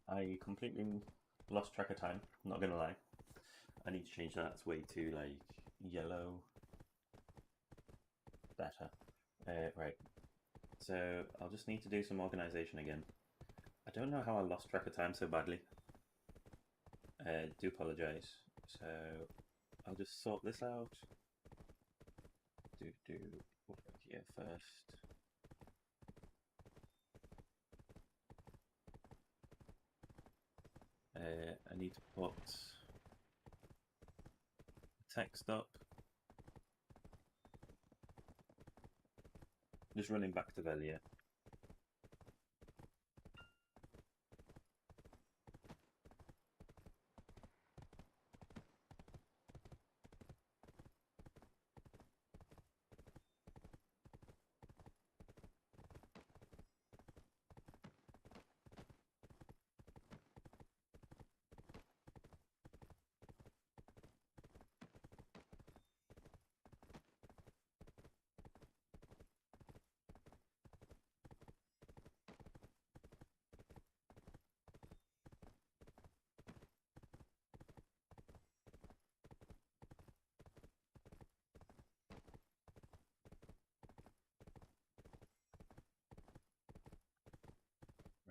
Right, I completely lost track of time, not gonna lie. I need to change that. It's way too like yellow. Better. Right. So I'll just need to do some organization again. I don't know how I lost track of time so badly. Do apologize. So I'll just sort this out. Do what here first. I need to put text up. Just running back to Velia.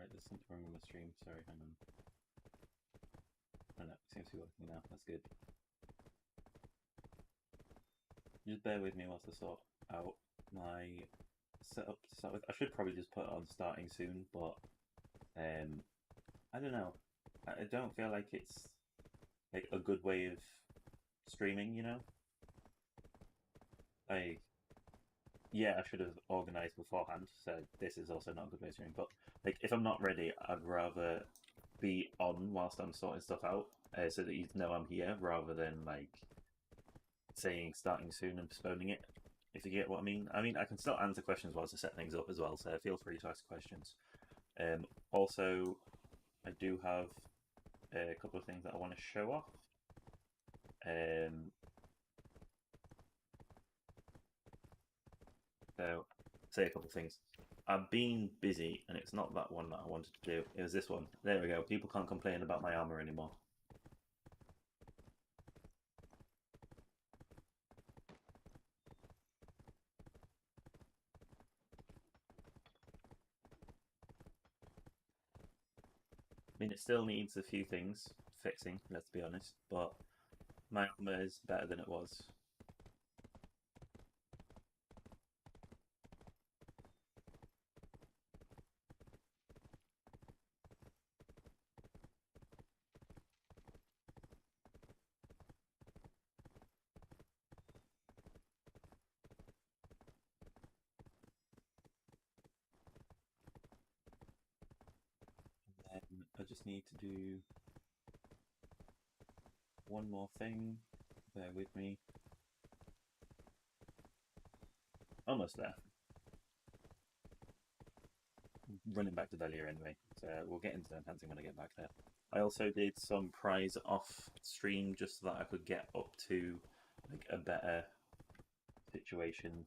Right, there's something wrong with the stream. Sorry, hang on. Oh no, it seems to be working now. That's good. Just bear with me whilst I sort out my setup to start with. I should probably just put it on starting soon, but I don't know. I don't feel like it's like a good way of streaming, you know? Like, yeah, I should have organized beforehand, so this is also not a good way of streaming. But like, if I'm not ready, I'd rather be on whilst I'm sorting stuff out, so that you know I'm here, rather than like saying starting soon and postponing it. If you get what I mean. I mean, I can still answer questions whilst I set things up as well, so feel free to ask questions. Also, I do have a couple of things that I want to show off. So, say a couple of things. I've been busy, and it's not that one that I wanted to do. It was this one. There we go. People can't complain about my armor anymore. I mean, it still needs a few things fixing, let's be honest, but my armor is better than it was. And then I just need to do one more thing. Bear with me. Almost there. Running back to Velia anyway, so we'll get into the enhancing when I get back there. I also did some prize off stream just so that I could get up to like a better situation.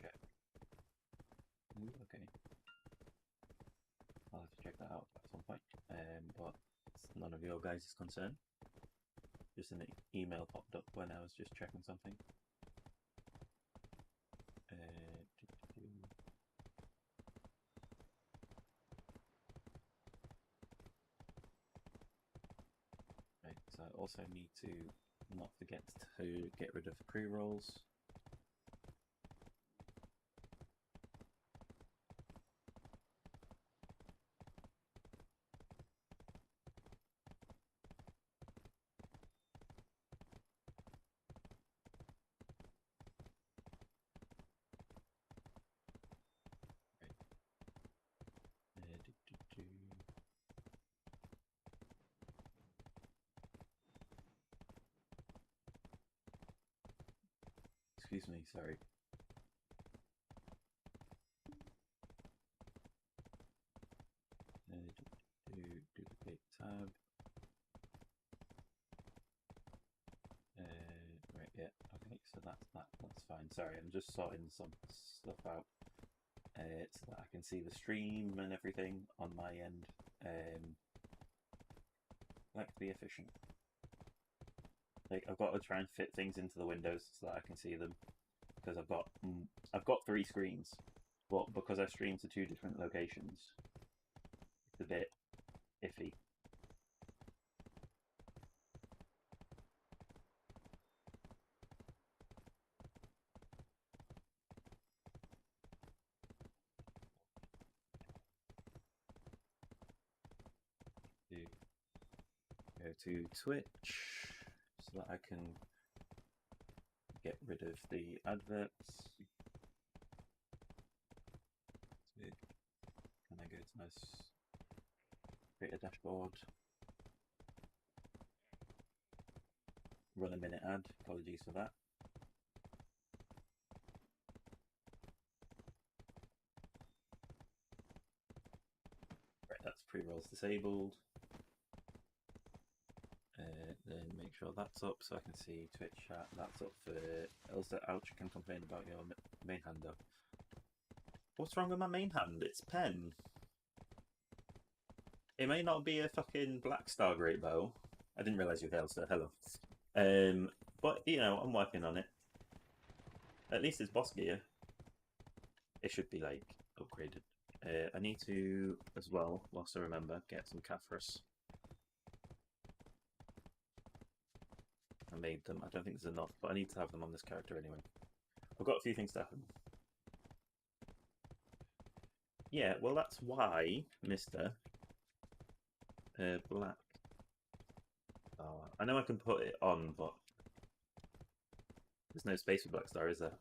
Check. Ooh, okay. I'll have to check that out at some point. But it's none of your guys' concern. Just an email popped up when I was just checking something. Right, so I also need to not forget to get rid of pre-rolls. Excuse me, sorry. Duplicate tab. Right, yeah, okay, so that's fine. Sorry, I'm just sorting some stuff out. so that I can see the stream and everything on my end. I like to be efficient. Like I've got to try and fit things into the windows so that I can see them, because I've got 3 screens, but because I stream to 2 different locations, it's a bit iffy. Go to Twitch so that I can get rid of the adverts. Can I go to my create a dashboard? Run a minute ad. Apologies for that. Right, that's pre-rolls disabled. Then make sure that's up so I can see Twitch chat. That's up for Elsa. Ouch, can complain about your main hand though. What's wrong with my main hand? It's pen. It may not be a fucking Black Star Great Bow. I didn't realise you were Elsa. Hello. But you know, I'm working on it. At least it's boss gear. It should be like upgraded. I need to, as well, whilst I remember, get some Caphras. I made them. I don't think there's enough, but I need to have them on this character anyway. I've got a few things to happen. Yeah, well that's why, Mr. Black. Oh, I know I can put it on, but there's no space for Black Star, is there?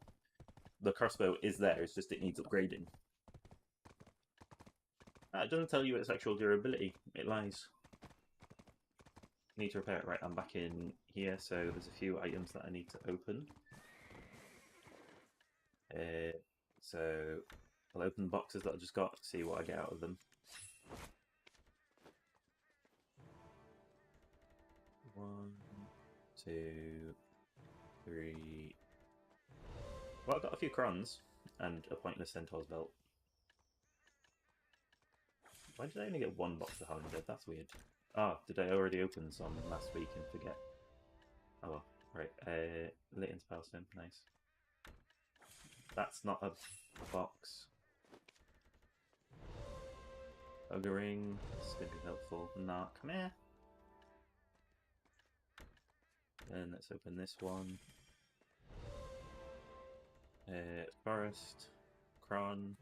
The crossbow is there, it's just it needs upgrading. It doesn't tell you its actual durability, it lies. Need to repair it. Right, I'm back in here, so there's a few items that I need to open. So I'll open the boxes that I just got, see what I get out of them. 1, 2, 3. Well, I've got a few crons and a pointless centaur's belt. Why did I only get 1 box of Howling? That's weird. Ah, did I already open some last week and forget? Oh well, right. Leighton's Palestine, nice. That's not a box. Ogering, this is going to be helpful. Nah, come here. Then let's open this one. Forest, Cron.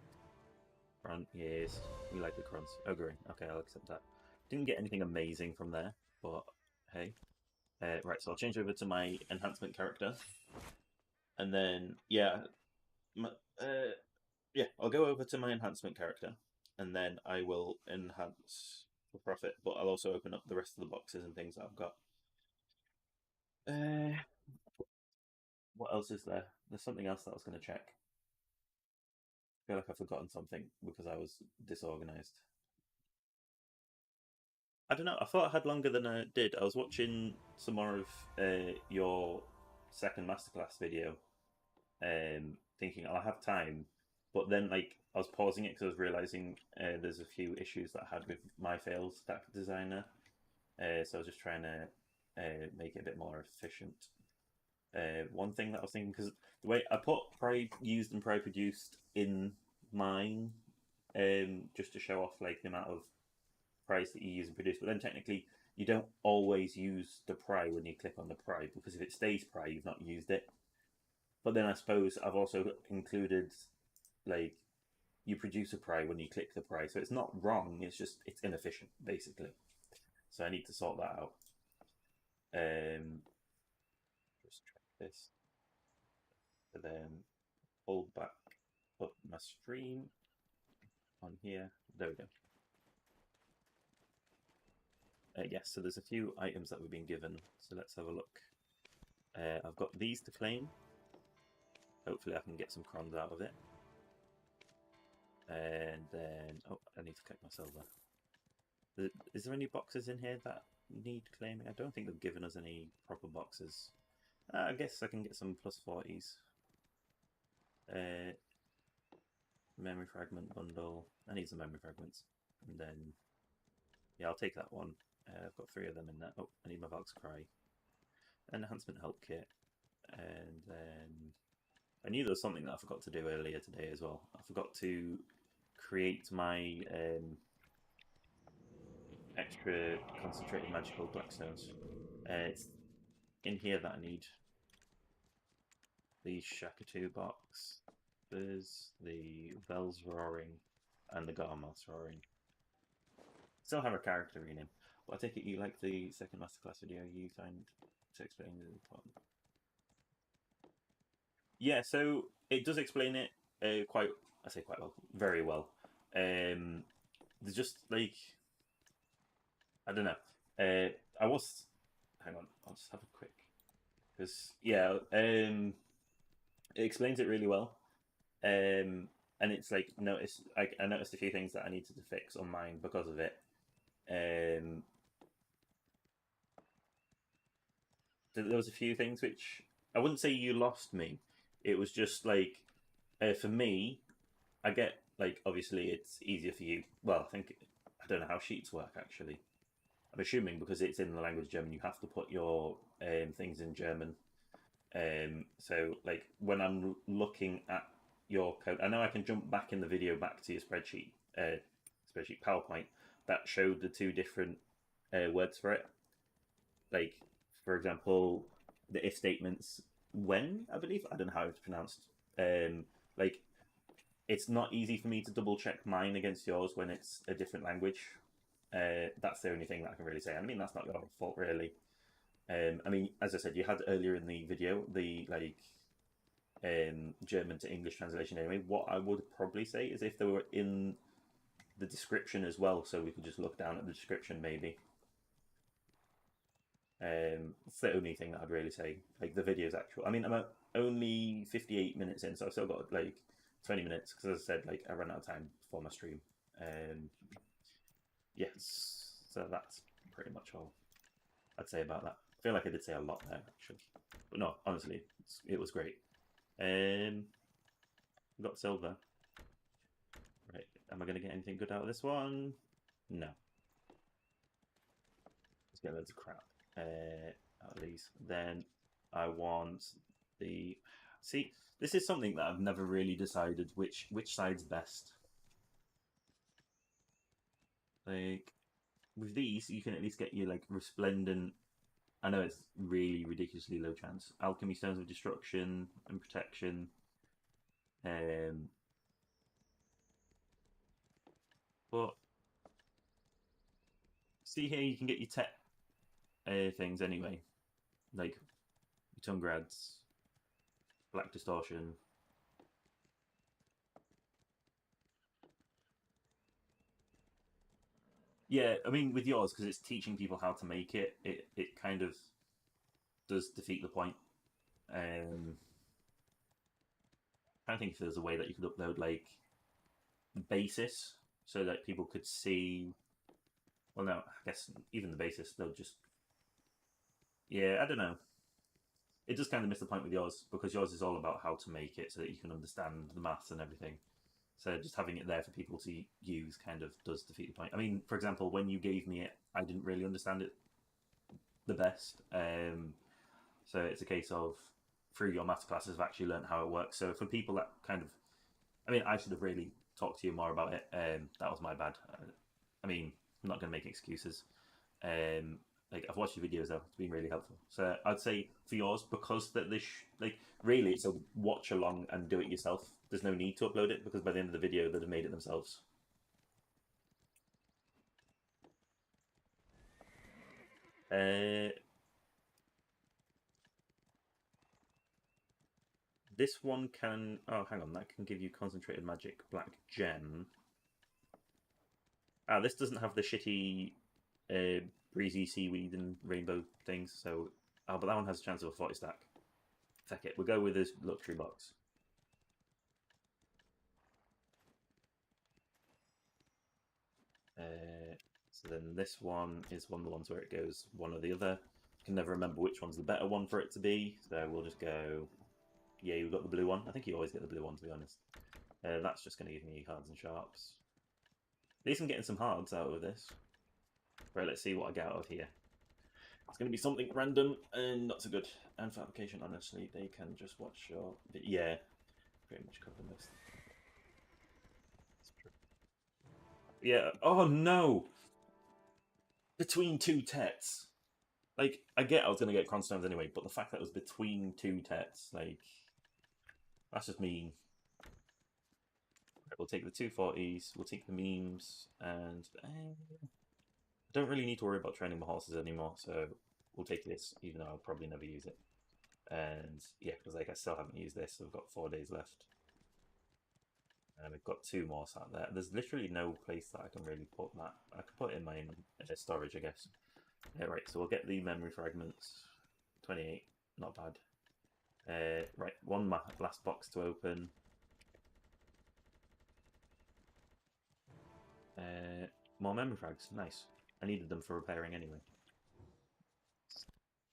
Cron, yes, we like the Crons. Ogering, okay, I'll accept that. Didn't get anything amazing from there, but hey. Right, so I'll change over to my enhancement character. And then, yeah, I'll go over to my enhancement character. And then I will enhance for profit, but I'll also open up the rest of the boxes and things that I've got. What else is there? There's something else that I was going to check. I feel like I've forgotten something because I was disorganized. I don't know. I thought I had longer than I did. I was watching some more of your second masterclass video, thinking I'll have time, but then like I was pausing it because I was realizing there's a few issues that I had with my failstack designer, so I was just trying to make it a bit more efficient. One thing that I was thinking, because the way I put probably used and probably produced in mine, just to show off like the amount of price that you use and produce, but then technically you don't always use the pry when you click on the pry, because if it stays pry, you've not used it. But then I suppose I've also included like you produce a pry when you click the pry, so it's not wrong. It's just it's inefficient basically. So I need to sort that out. Just try this, and then hold back up my stream on here. There we go. Yes, so there's a few items that we've been given, so let's have a look. I've got these to claim. Hopefully I can get some crons out of it. And then, oh, I need to collect my silver. Is there any boxes in here that need claiming? I don't think they've given us any proper boxes. I guess I can get some plus 40s. Memory fragment bundle. I need some memory fragments. And then, yeah, I'll take that one. I've got 3 of them in there. Oh, I need my Valk's Cry. Enhancement help kit. And then I knew there was something that I forgot to do earlier today as well. I forgot to create my extra concentrated magical blackstones. It's in here that I need the Shakatu box. There's the bells roaring and the Garmoths roaring. Still have a character in him. But I take it you like the second masterclass video you found to explain the plot. Yeah, so it does explain it quite. I say quite well, very well. There's just like I don't know. I was. Hang on, I'll just have a quick. Because yeah, it explains it really well. And it's like notice. I noticed a few things that I needed to fix on mine because of it. There was a few things which I wouldn't say you lost me. It was just like for me, I get like obviously it's easier for you. Well, I don't know how sheets work actually. I'm assuming because it's in the language German, you have to put your things in German. So like when I'm looking at your code, I know I can jump back in the video back to your spreadsheet PowerPoint that showed the 2 different words for it. Like for example, the if statements when I believe I don't know how it's pronounced. Like it's not easy for me to double check mine against yours when it's a different language. That's the only thing that I can really say. I mean, that's not your fault, really. I mean, as I said, you had earlier in the video the like German to English translation. Anyway, what I would probably say is if they were in the description as well, so we could just look down at the description, maybe. It's the only thing that I'd really say. Like the video's actual. I mean, I'm only 58 minutes in, so I've still got like 20 minutes because, as I said, like I ran out of time before my stream. Yes, so that's pretty much all I'd say about that. I feel like I did say a lot there, actually. But no, honestly, it was great. We got silver. Right, am I going to get anything good out of this one? No. Let's get loads of crap out of these. Then I want the... See, this is something that I've never really decided which side's best. Like, with these, you can at least get your, like, resplendent... I know it's really ridiculously low chance. Alchemy Stones of Destruction and Protection. But see here, you can get your tech things anyway, like Tungrads, Black Distortion. Yeah, I mean with yours because it's teaching people how to make it. It kind of does defeat the point. I think if there's a way that you could upload like basis so that people could see. Well, no, I guess even the basis they'll just. Yeah, I don't know. It does kind of miss the point with yours because yours is all about how to make it so that you can understand the maths and everything. So just having it there for people to use kind of does defeat the point. I mean, for example, when you gave me it, I didn't really understand it the best. So it's a case of through your master classes, I've actually learned how it works. So for people that kind of, I mean, I should have really talked to you more about it. That was my bad. I mean, I'm not going to make excuses. Like I've watched your videos though; it's been really helpful. So I'd say for yours, because that this like really it's a watch along and do it yourself. There's no need to upload it because by the end of the video they'd have made it themselves. This one can. Oh, hang on. That can give you concentrated magic black gem. Ah, this doesn't have the shitty breezy seaweed and rainbow things. So, oh, but that one has a chance of a 40 stack. Fuck it. We'll go with this luxury box. So then this one is one of the ones where it goes one or the other. I can never remember which one's the better one for it to be. So we'll just go. Yeah, you've got the blue one. I think you always get the blue one, to be honest. That's just going to give me hards and sharps. At least I'm getting some hards out of this. Right, let's see what I get out of here. It's going to be something random and not so good. And fabrication, honestly, they can just watch your... Yeah, pretty much cover most. Yeah. Oh, no! Between two tets. Like, I get I was going to get Cronstones anyway, but the fact that it was between two tets, like... That's just mean. We'll take the 240s, we'll take the memes, and I don't really need to worry about training my horses anymore, so we'll take this, even though I'll probably never use it. And yeah, because like I still haven't used this, I've got 4 days left. And we've got 2 more sat there. There's literally no place that I can really put that. I could put it in my storage, I guess. Yeah, right, so we'll get the memory fragments. 28, not bad. Right, one last box to open. More memory frags, nice. I needed them for repairing anyway.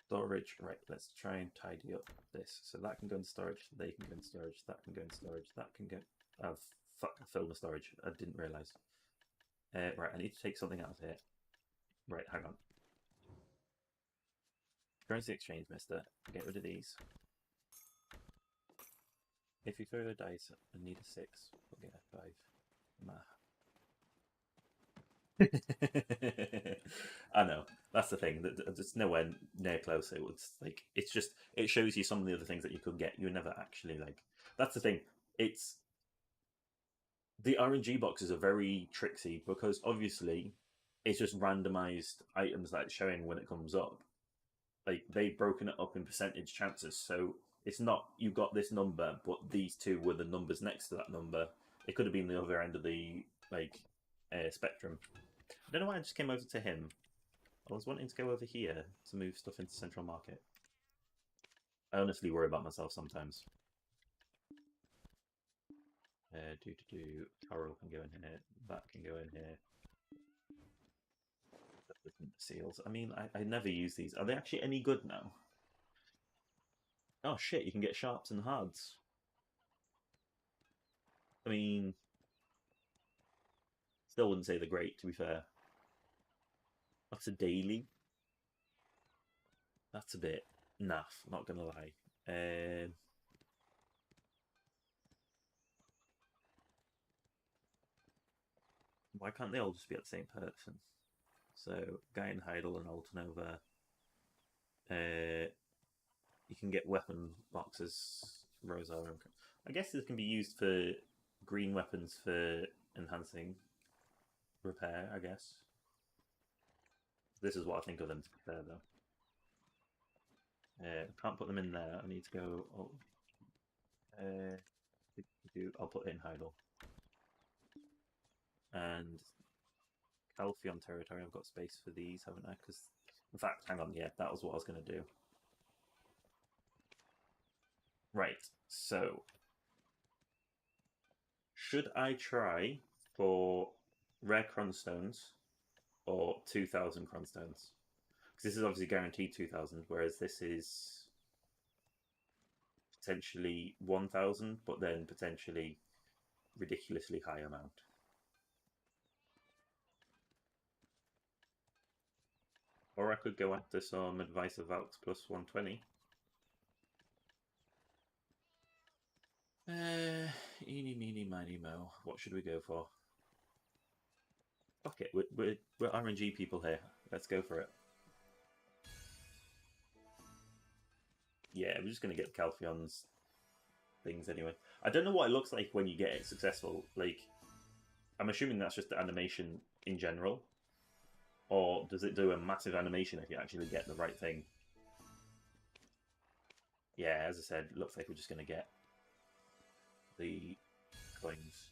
Storage, right, let's try and tidy up this. So that can go in storage, they can go in storage, that can go in storage, that can go... Oh, fuck, I filled the storage. I didn't realise. Right, I need to take something out of here. Right, hang on. Currency exchange, mister. Get rid of these. If you throw the dice, I need a 6. We'll get a 5. I know. That's the thing. It's nowhere near close. It was like it's just it shows you some of the other things that you could get. You never actually like. That's the thing. It's the RNG boxes are very tricksy because obviously it's just randomized items that it's showing when it comes up. Like they've broken it up in percentage chances, so it's not you got this number, but these two were the numbers next to that number. It could have been the other end of the spectrum. I don't know why I just came over to him. I was wanting to go over here to move stuff into Central Market. I honestly worry about myself sometimes. Coral can go in here. That can go in here. Seals. I mean, I never use these. Are they actually any good now? Oh shit, you can get sharps and hards. I mean, still wouldn't say they're great, to be fair. That's a daily. That's a bit naff, not gonna lie. Why can't they all just be at the same person? So, Guy Heidel and Altanova. You can get weapon boxes, Rosar. I guess this can be used for green weapons for enhancing repair, I guess. This is what I think of them to prepare, though. Can't put them in there. I need to go... Oh, I'll put in Heidel. And Calphion territory, I've got space for these, haven't I? Because, in fact, hang on, yeah, that was what I was going to do. Right, so... Should I try for rare Cronstones or 2,000 Cronstones? Because this is obviously guaranteed 2,000, whereas this is potentially 1,000, but then potentially ridiculously high amount. Or I could go after some Advice of Valks plus 120. Eeny, meeny, miny, mo. What should we go for? Fuck it, we're RNG people here. Let's go for it. Yeah, we're just going to get the Calphion's things anyway. I don't know what it looks like when you get it successful. Like, I'm assuming that's just the animation in general. Or does it do a massive animation if you actually get the right thing? Yeah, as I said, it looks like we're just going to get the coins.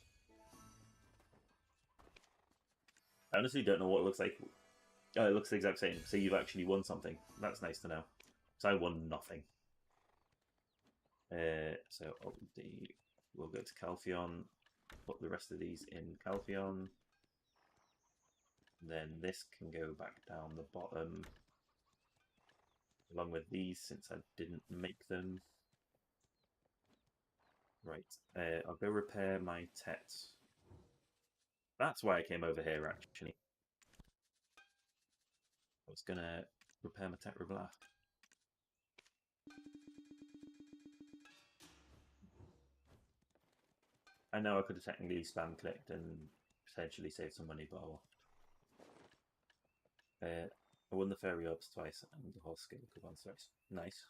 I honestly don't know what it looks like. Oh, it looks the exact same. So you've actually won something. That's nice to know. So I won nothing. So we'll go to Calphion, put the rest of these in Calphion. Then this can go back down the bottom, along with these, since I didn't make them. Right. I'll go repair my Tet. That's why I came over here, actually. I was gonna repair my Tet Ribla. I know I could have technically spam clicked and potentially saved some money, but I won't. I won the fairy orbs twice and the horse skill once twice. Nice.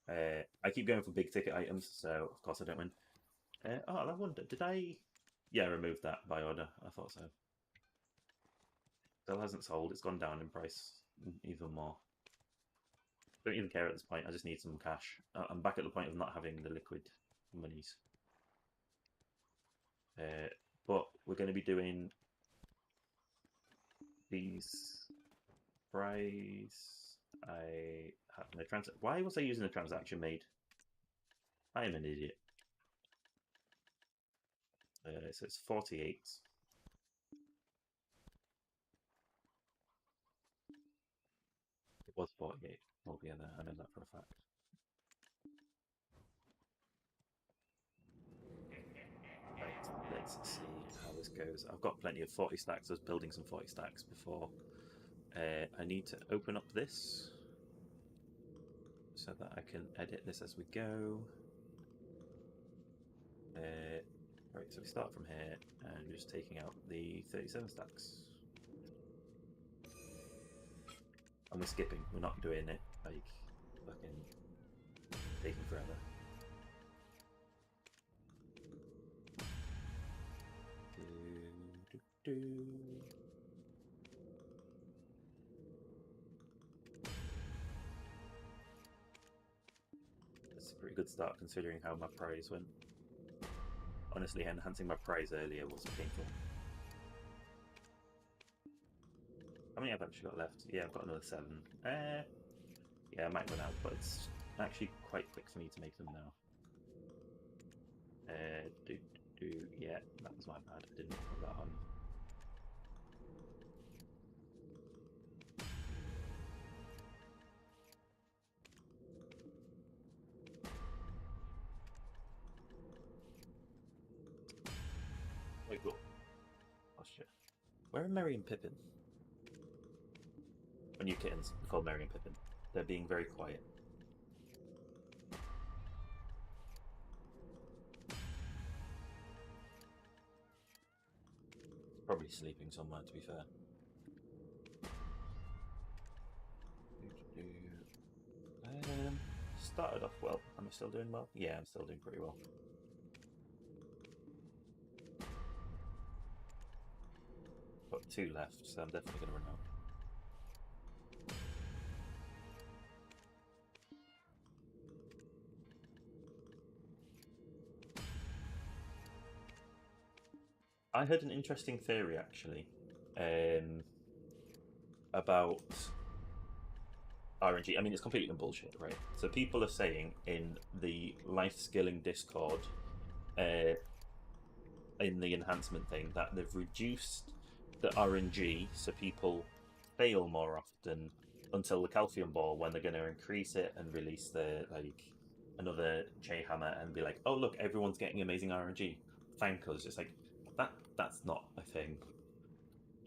I keep going for big ticket items, so of course I don't win. Oh, I wonder, did I? Yeah, I removed that by order. I thought so. Still hasn't sold. It's gone down in price even more. Don't even care at this point. I just need some cash. I'm back at the point of not having the liquid monies. But we're going to be doing these fries. I have no Why was I using a transaction made? I am an idiot. So it's 48. It was 48 altogether. I know that for a fact. Right, let's see how this goes. I've got plenty of 40 stacks. I was building some 40 stacks before. I need to open up this so that I can edit this as we go. Right, so we start from here and we're just taking out the 37 stacks. And we're skipping, we're not doing it like fucking taking forever. That's a pretty good start considering how my prize went. Honestly, enhancing my prize earlier was painful. How many have I actually got left? Yeah, I've got another 7. Yeah, I might run out, but it's actually quite quick for me to make them now. Yeah, that was my bad. I didn't put that on. Wait, go. Oh shit. Where are Merry and Pippin? My new kittens are called Merry and Pippin. They're being very quiet. Probably sleeping somewhere, to be fair. Started off well. Am I still doing well? Yeah, I'm still doing pretty well. Got 2 left, so I'm definitely going to run out. I heard an interesting theory actually about RNG. I mean, it's completely bullshit, right? So people are saying in the life skilling Discord, in the enhancement thing, that they've reduced the RNG so people fail more often until the Calcium Ball, when they're going to increase it and release the another J Hammer and be like, oh look, everyone's getting amazing RNG. Thank us. It's like that's not a thing.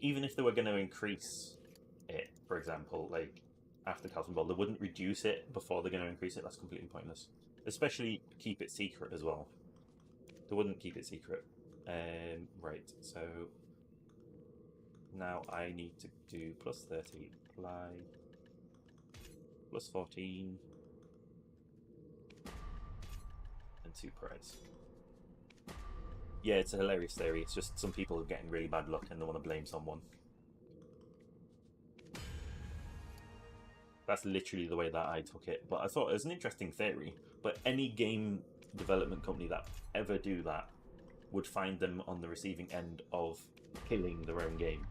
Even if they were going to increase it, for example, like after Calcium Ball, they wouldn't reduce it before they're going to increase it. That's completely pointless. Especially keep it secret as well. They wouldn't keep it secret. Right, so now I need to do plus 30 apply, plus 14, and 2 prize. Yeah, it's a hilarious theory. It's just some people are getting really bad luck and they want to blame someone. That's literally the way that I took it. But I thought it was an interesting theory. But any game development company that ever do that would find them on the receiving end of killing their own game.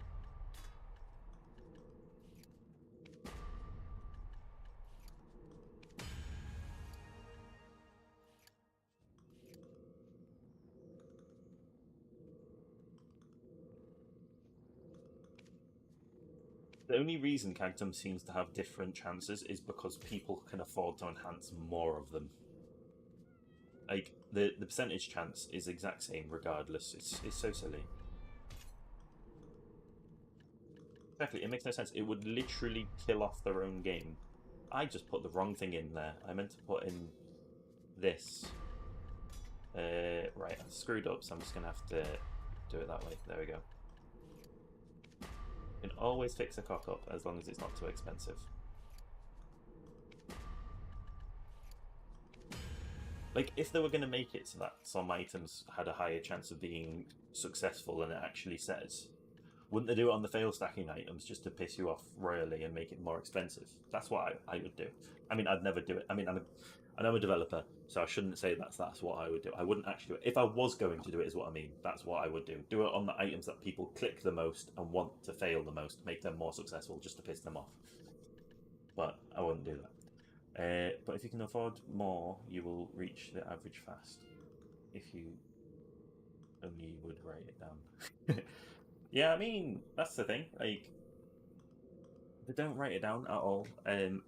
The only reason Cagtum seems to have different chances is because people can afford to enhance more of them. Like, the percentage chance is exact same regardless. It's so silly. Exactly, it makes no sense. It would literally kill off their own game. I just put the wrong thing in there. I meant to put in this. Right, I screwed up, so I'm just gonna have to do it that way. There we go. You can always fix a cock up as long as it's not too expensive. Like, if they were going to make it so that some items had a higher chance of being successful than it actually says, wouldn't they do it on the fail stacking items just to piss you off royally and make it more expensive? That's what I would do. I mean, I'd never do it. I mean, I know I'm a developer, so I shouldn't say that's what I would do. I wouldn't actually do it. If I was going to do it, is what I mean. That's what I would do. Do it on the items that people click the most and want to fail the most, make them more successful just to piss them off. But I wouldn't do that. But if you can afford more, you will reach the average fast. If you only would write it down. Yeah, I mean, that's the thing. Like, they don't write it down at all. And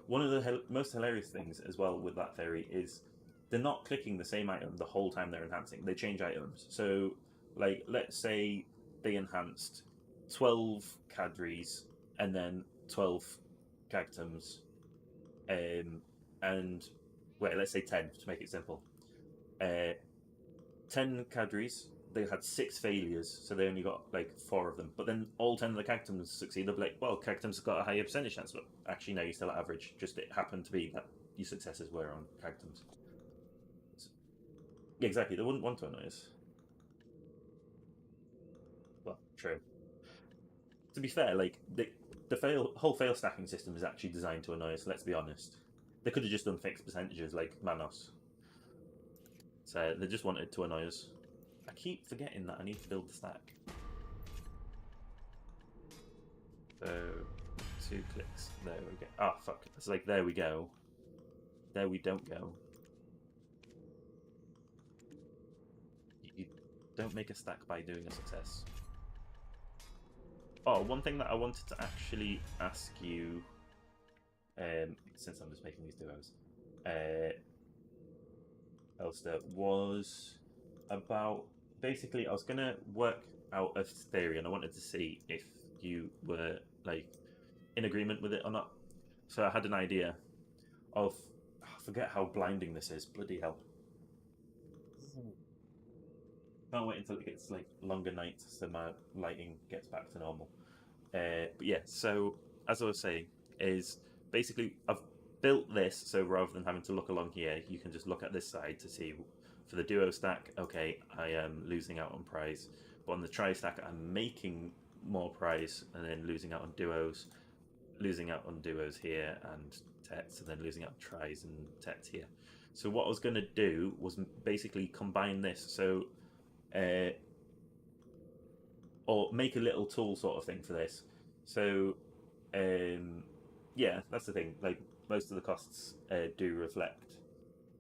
one of the most hilarious things as well with that theory is they're not clicking the same item the whole time they're enhancing. They change items. So, like, let's say they enhanced 12 cadres and then 12 cactums, and wait, let's say 10 to make it simple. 10 cadres, they had 6 failures, so they only got like 4 of them. But then all 10 of the cactums succeed. They'll be like, well, cactums got a higher percentage chance, but actually, no, you're still at average. Just it happened to be that your successes were on cactums. Yeah, exactly. They wouldn't want to annoy us. Well, true. To be fair, like the whole fail stacking system is actually designed to annoy us. Let's be honest. They could have just done fixed percentages like Manos. So they just wanted to annoy us. I keep forgetting that I need to build the stack. So 2 clicks. There we go. Oh fuck! It's like there we go. There we don't go. You don't make a stack by doing a success. Oh, one thing that I wanted to actually ask you, since I'm just making these duos, Elster, was about basically I was gonna work out a theory and I wanted to see if you were like in agreement with it or not. So I had an idea of I forget how blinding this is. Bloody hell! Can't wait until it gets like longer nights so my lighting gets back to normal. But yeah, so as I was saying, is basically I've built this so rather than having to look along here, you can just look at this side to see for the duo stack. Okay, I am losing out on prize, but on the tri stack, I'm making more prize and then losing out on duos, losing out on duos here and tets, and then losing out on tries and tets here. So what I was going to do was basically combine this. So or make a little tool sort of thing for this. So, yeah, that's the thing. Like most of the costs do reflect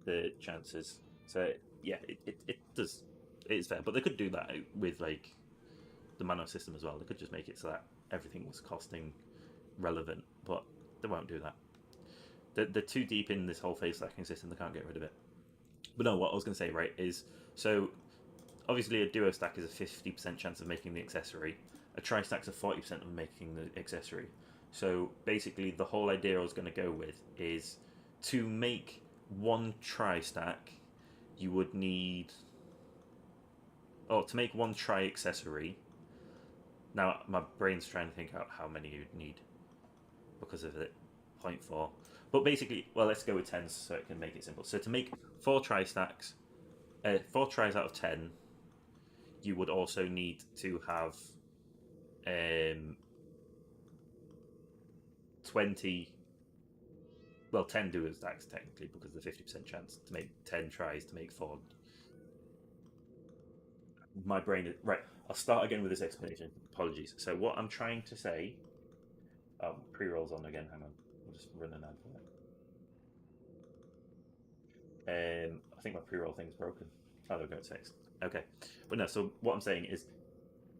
the chances. So yeah, it does. It is fair, but they could do that with like the mana system as well. They could just make it so that everything was costing relevant, but they won't do that. They're too deep in this whole face stacking system. They can't get rid of it. But no, what I was going to say, right, is so obviously a duo stack is a 50% chance of making the accessory. A tri stack's a 40% of making the accessory. So basically, the whole idea I was going to go with is to make one tri stack, you would need. Oh, to make one tri accessory. Now, my brain's trying to think out how many you'd need because of it. 0.4. But basically, well, let's go with 10 so it can make it simple. So to make 4 tri stacks, 4 tries out of 10, you would also need to have 20, well, 10 duo stacks technically because of the 50% chance to make 10 tries to make 4. My brain is right. I'll start again with this explanation. Apologies. So what I'm trying to say, pre-rolls on again. Hang on, we'll just run an ad for that. I think my pre-roll thing's broken. Oh, there we go. It's fixed. Okay, but no. So what I'm saying is,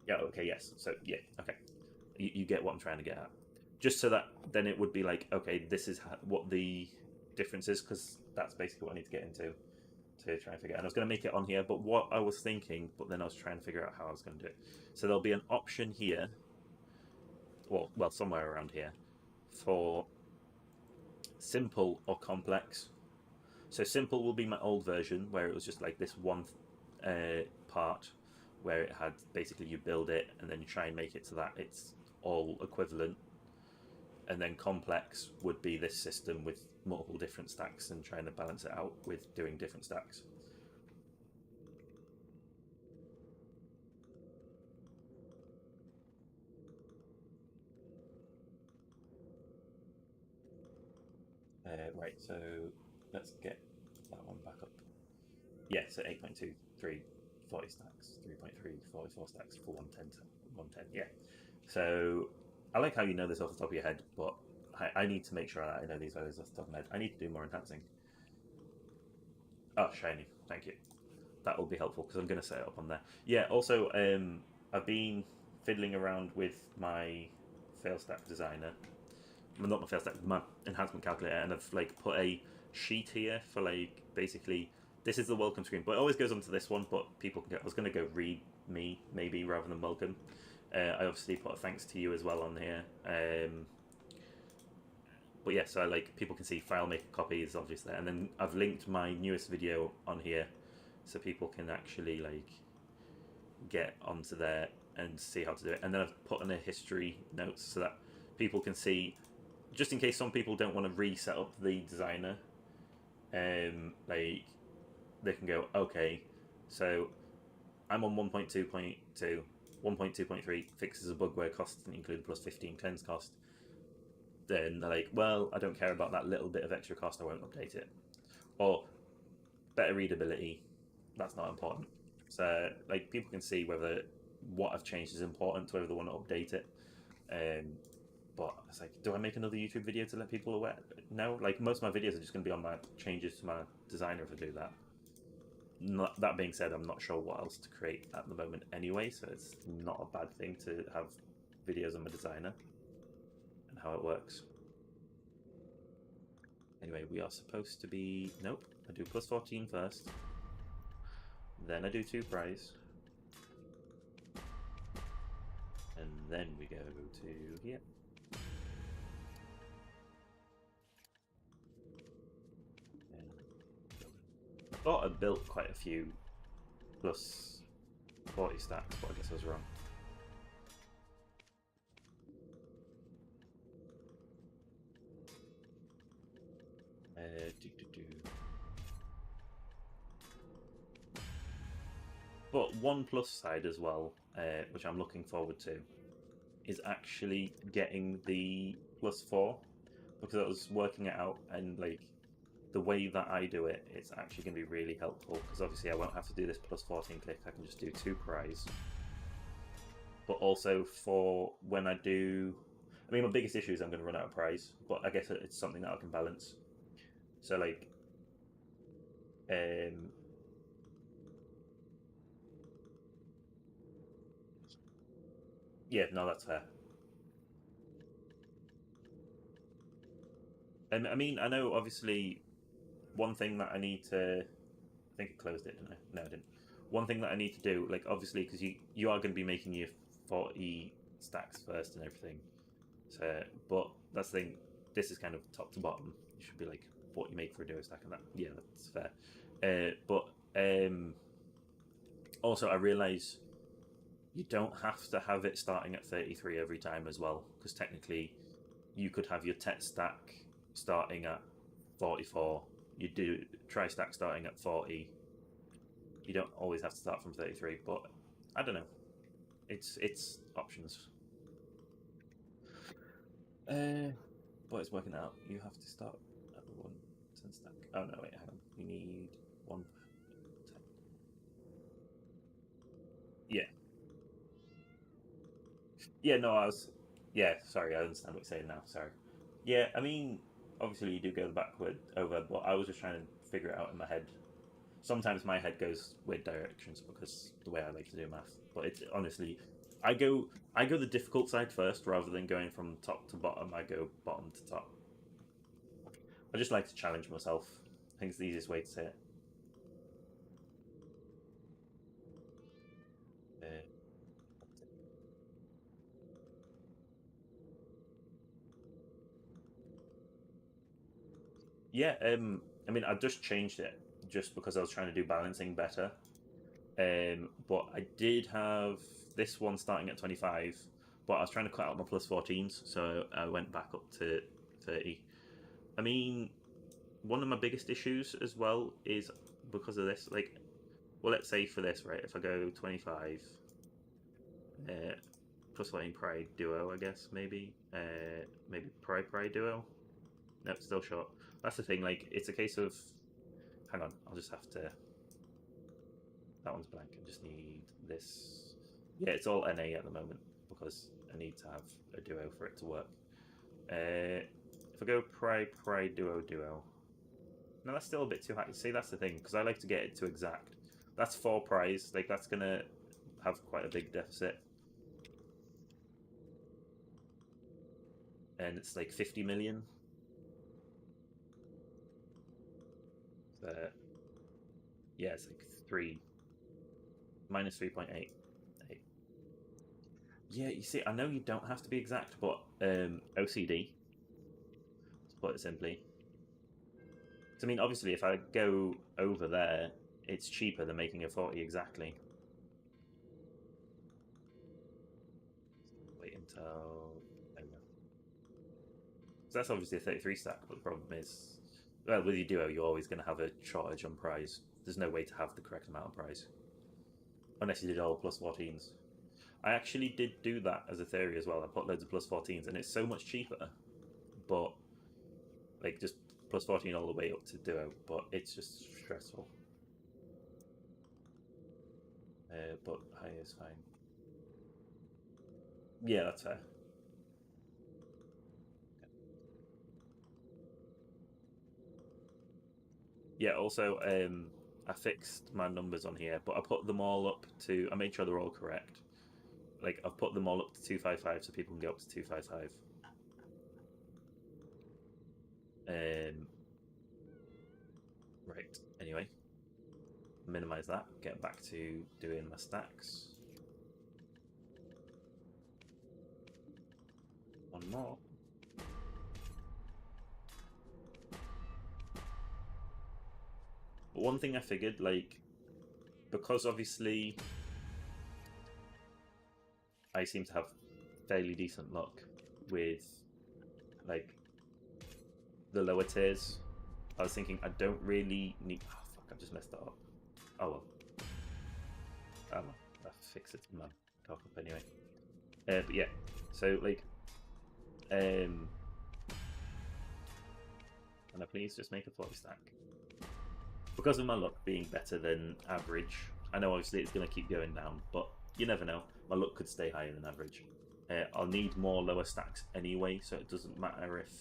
yeah. Okay. Yes. So yeah. Okay. You get what I'm trying to get at. Just so that then it would be like, okay, this is what the difference is, because that's basically what I need to get into to try and figure out. And I was going to make it on here, but what I was thinking, but then I was trying to figure out how I was going to do it. So there'll be an option here, well, somewhere around here, for simple or complex. So simple will be my old version where it was just like this one part where it had basically you build it and then you try and make it so that it's all equivalent. And then complex would be this system with multiple different stacks and trying to balance it out with doing different stacks. Right, so let's get that one back up. Yeah, so 8.23, 40 stacks, 3.3, 44 stacks for 110, 110, yeah. So I like how you know this off the top of your head, but I need to make sure that I know these values off the top of my head. I need to do more enhancing. Oh, shiny, thank you. That will be helpful because I'm going to set it up on there. Yeah, also, I've been fiddling around with my failstack designer. Well, not my failstack, my enhancement calculator, and I've like put a sheet here for like basically this is the welcome screen, but it always goes onto this one. But people can get. I was going to go read me maybe rather than welcome. I obviously put a thanks to you as well on here. But yeah, so like people can see file maker copy is obvious there, and then I've linked my newest video on here, so people can actually like get onto there and see how to do it. And then I've put in a history notes so that people can see, just in case some people don't want to reset up the designer. Like they can go, okay, so I'm on 1.2.2, 1.2.3 fixes a bug where costs didn't include plus 15 cleanse cost. Then they're like, well, I don't care about that little bit of extra cost, I won't update it. Or better readability, that's not important. So like people can see whether what I've changed is important to whether they want to update it. But it's like, do I make another YouTube video to let people aware? No, like most of my videos are just going to be on my changes to my designer if I do that. That being said, I'm not sure what else to create at the moment anyway, so it's not a bad thing to have videos on my designer and how it works. Anyway, we are supposed to be... Nope, I do plus 14 first. Then I do 2 prize. And then we go to here. I thought I built quite a few plus 40 stacks, but I guess I was wrong. But one plus side as well, which I'm looking forward to, is actually getting the plus 4, because I was working it out, and like the way that I do it, it's actually going to be really helpful, because obviously I won't have to do this plus 14 click, I can just do 2 prize. But also for when I do... I mean, my biggest issue is I'm going to run out of prize, but I guess it's something that I can balance. So like... yeah, no, that's fair. And I mean, I know obviously one thing that I need to... I think I closed it, didn't I? No, I didn't. One thing that I need to do, like obviously, because you are going to be making your 40 stacks first and everything. So, but that's the thing. This is kind of top to bottom. You should be like what you make for a duo stack, and that. Yeah, that's fair. But also, I realise you don't have to have it starting at 33 every time as well, because technically, you could have your tet stack starting at 44. You do tri stack starting at 40. You don't always have to start from 33, but I don't know. It's options. But it's working out. You have to start at 110 stack. Oh no, wait, hang on. You need 110. Yeah. Yeah, no, I was. Yeah, sorry, I understand what you're saying now. Sorry. Yeah, I mean, obviously you do go backward over, but I was just trying to figure it out in my head. Sometimes my head goes weird directions because the way I like to do math. But it's honestly, I go the difficult side first rather than going from top to bottom. I go bottom to top. I just like to challenge myself. I think it's the easiest way to say it. Yeah, I mean, I just changed it just because I was trying to do balancing better. But I did have this one starting at 25, but I was trying to cut out my plus 14s, so I went back up to 30. I mean, one of my biggest issues as well is because of this. Like, well, let's say for this, right? If I go 25, uh, plus 14 Pride Duo, I guess, maybe Pride Duo. No, still short. That's the thing. Like, it's a case of. Hang on, I'll just have to. That one's blank. I just need this. Yeah, it's all NA at the moment because I need to have a duo for it to work. If I go Pride Duo. No, that's still a bit too high. See, that's the thing because I like to get it to exact. That's 4 prize. Like that's gonna have quite a big deficit, and it's like 50 million. So yeah, it's like three minus 3.8. Yeah, you see, I know you don't have to be exact, but OCD, to put it simply. So, I mean, obviously, if I go over there, it's cheaper than making a 40 exactly. Wait until. There we go. So that's obviously a 33 stack, but the problem is, well, with your duo, you're always going to have a shortage on prize. There's no way to have the correct amount of prize. Unless you did all plus 14s. I actually did do that as a theory as well. I put loads of plus 14s, and it's so much cheaper. But, like, just plus 14 all the way up to duo, but it's just stressful. But high is fine. Yeah, that's fair. Yeah, also, I fixed my numbers on here, but I put them all up to. I made sure they're all correct. Like, I've put them all up to 255 so people can get up to 255. Um, right, anyway, minimize that, get back to doing my stacks. One more. But one thing I figured, like, because obviously I seem to have fairly decent luck with, like, the lower tiers, I was thinking I don't really need. Oh, fuck, I just messed that up. Oh well. I'll fix it in my talk up anyway. But yeah, so, like, can I please just make a 40 stack? Because of my luck being better than average, I know obviously it's going to keep going down, but you never know. My luck could stay higher than average. I'll need more lower stacks anyway, so it doesn't matter if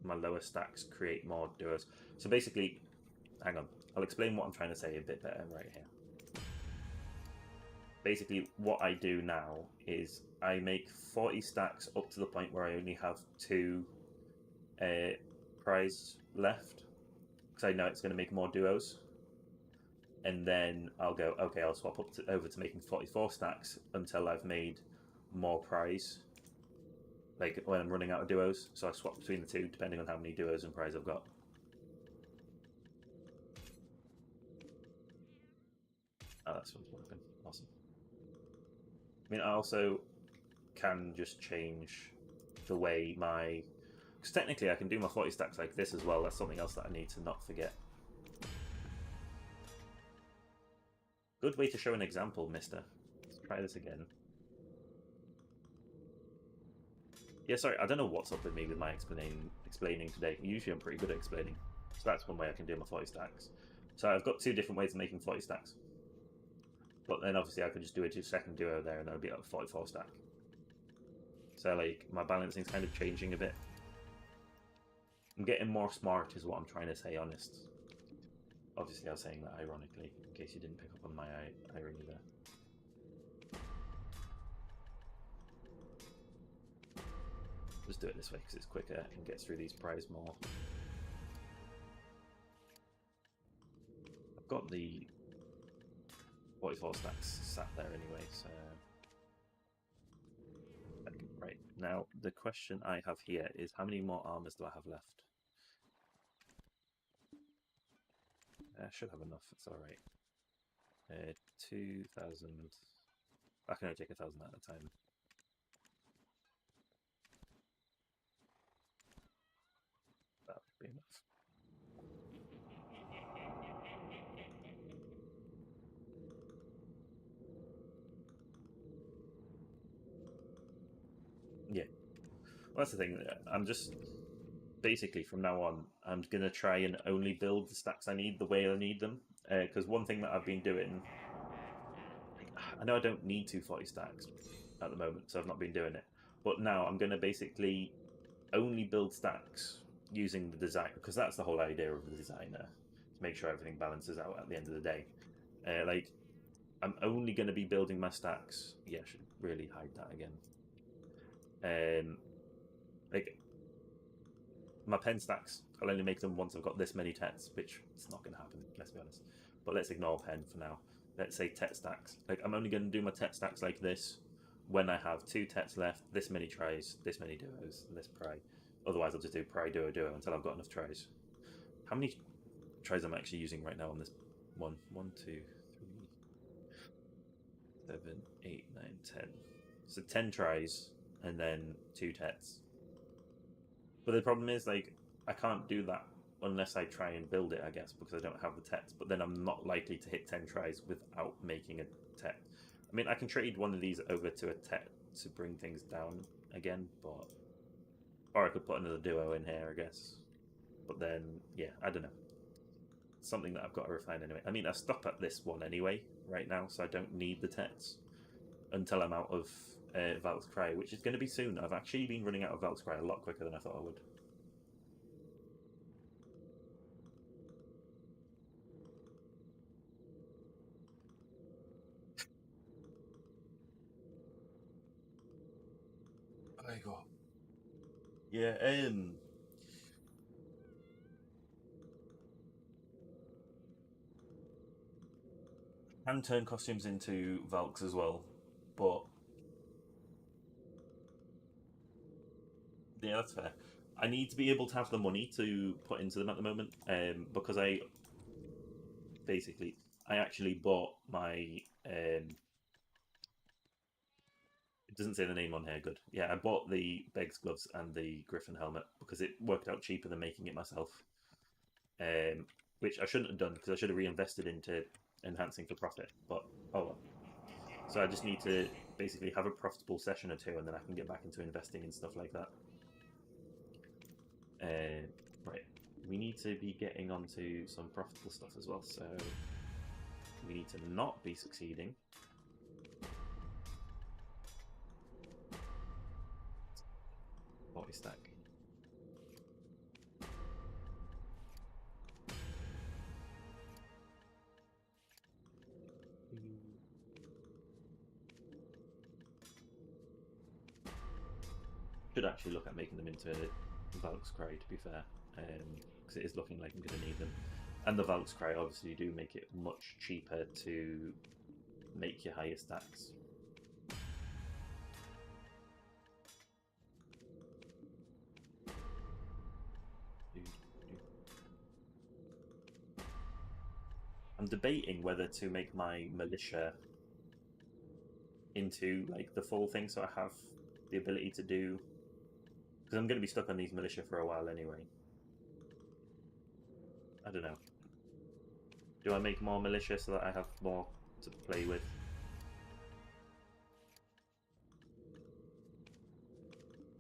my lower stacks create more duos. So basically, hang on, I'll explain what I'm trying to say a bit better right here. Basically, what I do now is I make 40 stacks up to the point where I only have 2 prize left because I know it's going to make more duos. And then I'll go, okay, I'll swap up over to making 44 stacks until I've made more prize. Like when I'm running out of duos, so I swap between the two depending on how many duos and prize I've got. Oh, that's working. Awesome. I mean, I also can just change the way my. Because technically, I can do my 40 stacks like this as well. That's something else that I need to not forget. Good way to show an example, mister. Let's try this again. Yeah, sorry, I don't know what's up with me with my explaining today. Usually I'm pretty good at explaining. So that's one way I can do my 40 stacks. So I've got 2 different ways of making 40 stacks. But then obviously I could just do a 2-second duo there and that'll be like a 44 stack. So, like, my balancing's kind of changing a bit. I'm getting more smart is what I'm trying to say, honest. Obviously I was saying that ironically, in case you didn't pick up on my irony there. Just do it this way because it's quicker and gets through these prize more. I've got the 44 stacks sat there anyway, so. Right, now the question I have here is how many more armors do I have left? I should have enough. It's all right. 2,000. I can only take 1,000 at a time. That would be enough. Yeah. Well, that's the thing. I'm just basically from now on, I'm gonna try and only build the stacks I need the way I need them. Because one thing that I've been doing, like, I know I don't need 240 stacks at the moment, so I've not been doing it. But now I'm gonna basically only build stacks using the design because that's the whole idea of the designer to make sure everything balances out at the end of the day. Like I'm only going to be building my stacks. Yeah, I should really hide that again. Like my pen stacks, I'll only make them once I've got this many tets, which it's not going to happen. Let's be honest. But let's ignore pen for now. Let's say tet stacks. Like I'm only going to do my tet stacks like this when I have 2 tets left, this many tries, this many duos, and this pry. Otherwise, I'll just do pry duo duo until I've got enough tries. How many tries am I actually using right now on this one? 1, 2, 3, 7, 8, 9, 10. So 10 tries and then 2 tets. But the problem is, like, I can't do that unless I try and build it, I guess, because I don't have the tets. But then I'm not likely to hit 10 tries without making a tet. I mean, I can trade one of these over to a tet to bring things down again, but... Or I could put another duo in here, I guess. But then, yeah, I don't know. Something that I've got to refine anyway. I mean, I stop at this one anyway, right now, so I don't need the tets until I'm out of Valk's Cry, which is going to be soon. I've actually been running out of Valk's Cry a lot quicker than I thought I would. There you go. Yeah, can turn costumes into Valks as well, but yeah, that's fair. I need to be able to have the money to put into them at the moment, because I actually bought my it doesn't say the name on here. Good. Yeah, I bought the Beg's gloves and the Griffin helmet because it worked out cheaper than making it myself. Which I shouldn't have done because I should have reinvested into enhancing for profit. But oh well. So I just need to basically have a profitable session or two, and then I can get back into investing and stuff like that. Right. We need to be getting onto some profitable stuff as well. So we need to not be succeeding. Body stack. Should actually look at making them into Valk's Cry, to be fair, because it is looking like I'm going to need them. And the Valk's Cry obviously do make it much cheaper to make your higher stacks. I'm debating whether to make my militia into like the full thing, so I have the ability to do. Because I'm going to be stuck on these militia for a while anyway. I don't know. Do I make more militia so that I have more to play with?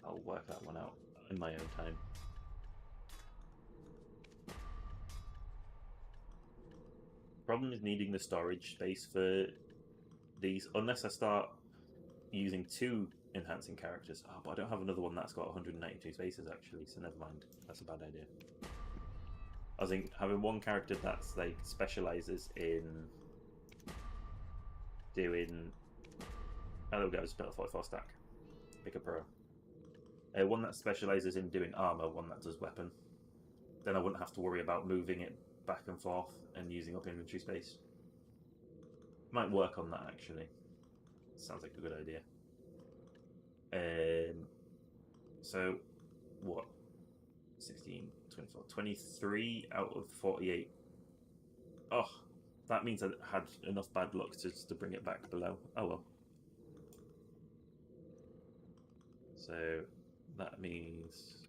I'll work that one out in my own time. Problem is needing the storage space for these, unless I start using 2 enhancing characters. Oh, but I don't have another one that's got 192 spaces actually, so never mind. That's a bad idea. I think having one character that's like specializes in doing. Oh, there we go. It's better 44 stack. Pick a pro. One that specializes in doing armor, one that does weapon. Then I wouldn't have to worry about moving it back and forth and using up inventory space. Might work on that actually. Sounds like a good idea. So, what? 16, 24, 23 out of 48 Oh, that means I had enough bad luck to bring it back below. Oh well. So that means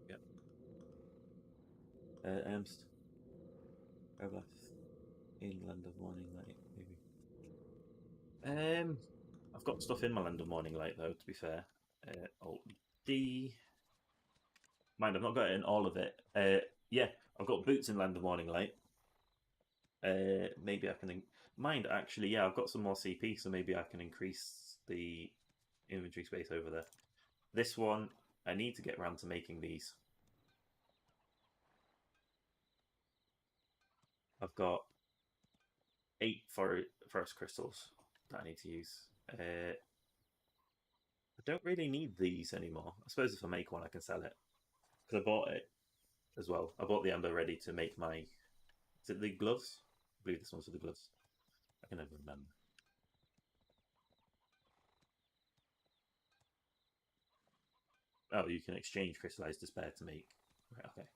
yeah. Ernst, Roblox, in Land of Morning Light, maybe. Um, I've got stuff in my Land of Morning Light though. To be fair, Alt D. Mind, I've not got it in all of it. Yeah, I've got boots in Land of Morning Light. Maybe I can. Mind, actually, yeah, I've got some more CP, so maybe I can increase the inventory space over there. This one, I need to get around to making these. I've got 8 forest crystals that I need to use. I don't really need these anymore. I suppose if I make one, I can sell it because I bought it as well. I bought the amber ready to make my. Is it the gloves? I believe this one's for the gloves. I can never remember. Oh, you can exchange crystallized despair to make. Right, okay.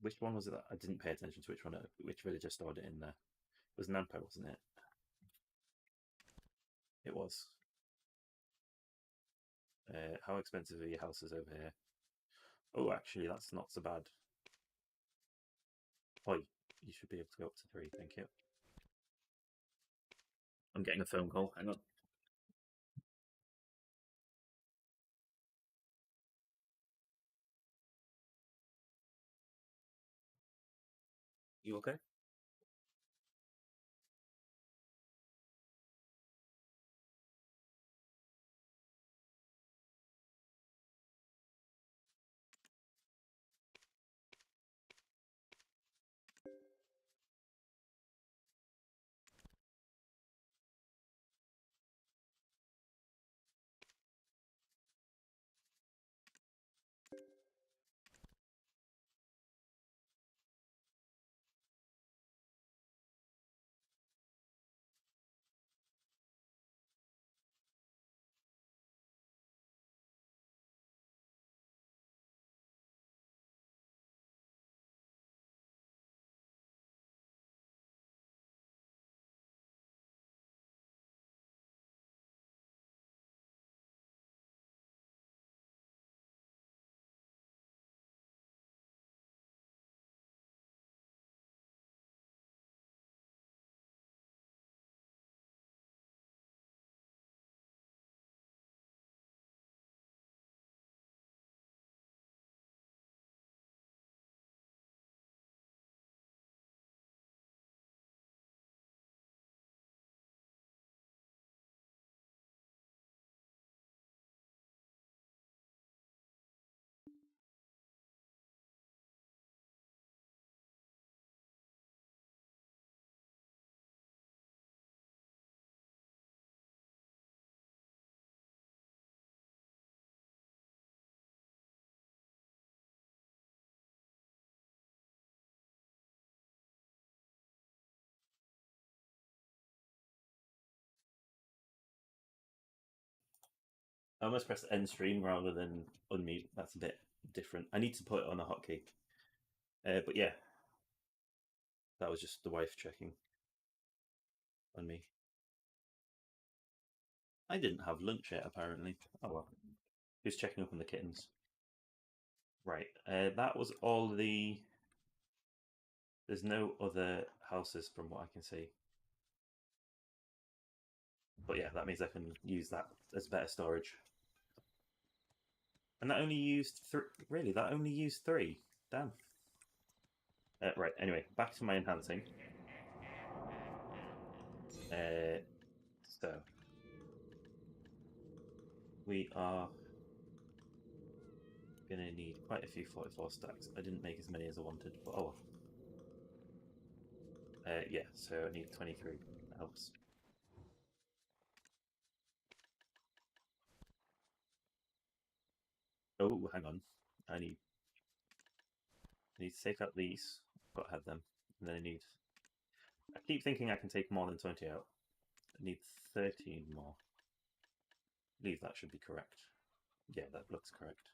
Which one was it that I didn't pay attention to? Which villager stored it in there? It was Nampo, wasn't it? It was. How expensive are your houses over here? Oh, actually, that's not so bad. Oh, you should be able to go up to 3. Thank you. I'm getting a phone call. Hang on. You okay? I almost pressed end stream rather than unmute. That's a bit different. I need to put it on a hotkey. But yeah, that was just the wife checking on me. I didn't have lunch yet, apparently. Oh well. Who's checking up on the kittens? Right. That was all the. There's no other houses from what I can see. But yeah, that means I can use that as better storage. And that only used 3. Really, that only used 3. Damn. Right. Anyway, back to my enhancing. So we are gonna need quite a few 44 stacks. I didn't make as many as I wanted, but oh well. Yeah, so I need 23. That helps. Oh, hang on. I need to take out these. Got to have them. And then I need... I keep thinking I can take more than 20 out. I need 13 more. I believe that should be correct. Yeah, that looks correct.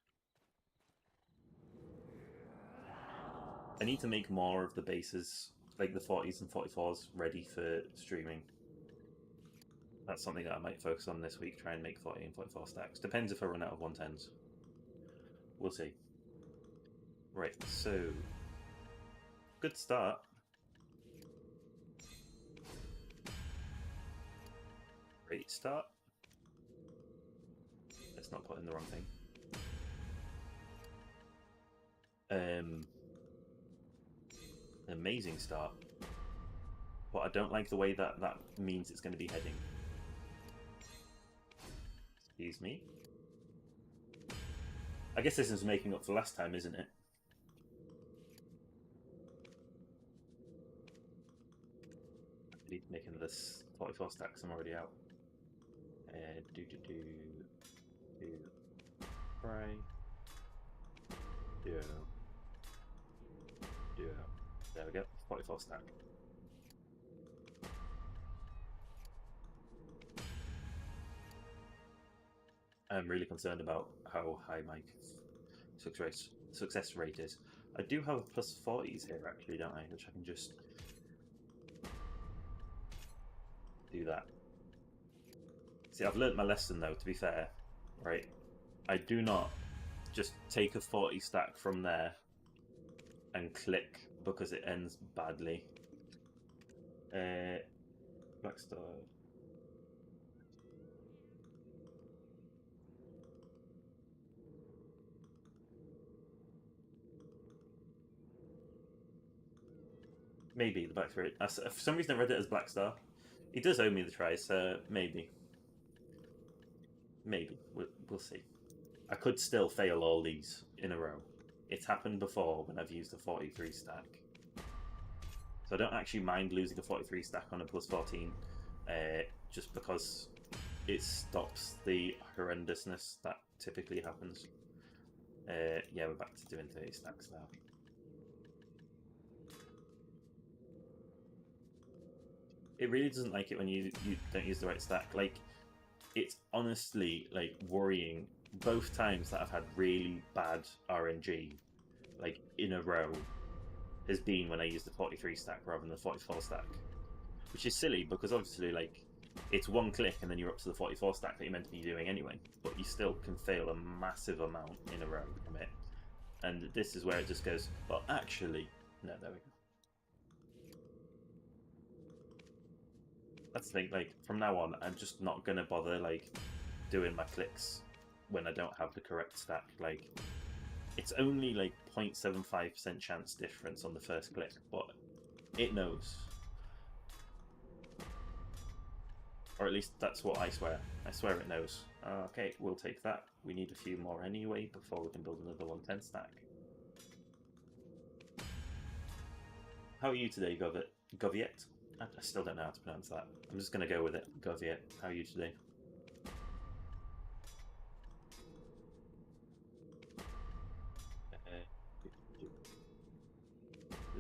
I need to make more of the bases, like the 40s and 44s, ready for streaming. That's something that I might focus on this week, try and make 40 and 44 stacks. Depends if I run out of 110s. We'll see. Right, so... Good start. Great start. Let's not put in the wrong thing. Amazing start. But I don't like the way that means it's going to be heading. Excuse me. I guess this is making up for last time, isn't it? Making this 44 stacks, I'm already out. Do fry. Do. There we go, 44 stack. I'm really concerned about how high my success rate is. I do have a plus 40s here actually, don't I? Which I can just do that. See, I've learnt my lesson though, to be fair, right? I do not just take a 40 stack from there and click because it ends badly. Black Star. Maybe the back three. For some reason I read it as Black Star. He does owe me the try, so maybe. Maybe. We'll see. I could still fail all these in a row. It's happened before when I've used a 43 stack. So I don't actually mind losing a 43 stack on a plus 14, just because it stops the horrendousness that typically happens. Yeah, we're back to doing 30 stacks now. It really doesn't like it when you don't use the right stack. Like, it's honestly like worrying. Both times that I've had really bad RNG, like in a row, has been when I used the 43 stack rather than the 44 stack, which is silly because obviously like it's one click and then you're up to the 44 stack that you're meant to be doing anyway, but you still can fail a massive amount in a row from it. And this is where it just goes, well, actually, no, there we go. That's the thing, like, from now on, I'm just not going to bother, like, doing my clicks when I don't have the correct stack. Like, it's only, like, 0.75% chance difference on the first click, but it knows. Or at least that's what I swear. I swear it knows. Okay, we'll take that. We need a few more anyway before we can build another 110 stack. How are you today, Goviet? I still don't know how to pronounce that. I'm just going to go with it. Goviet, how are you today?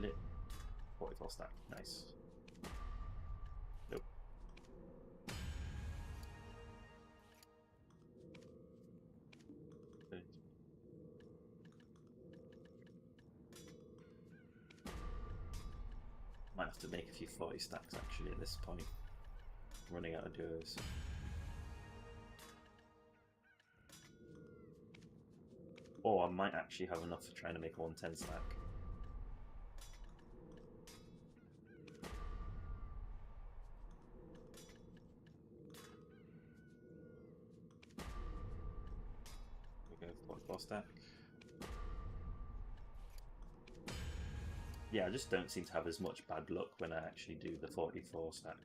Lit 44 stack. Nice. Nope. Might have to make a few 40 stacks actually at this point. Running out of duos. Or I might actually have enough for trying to make a 110 stack. We go 44 stack. Yeah, I just don't seem to have as much bad luck when I actually do the 44 stack.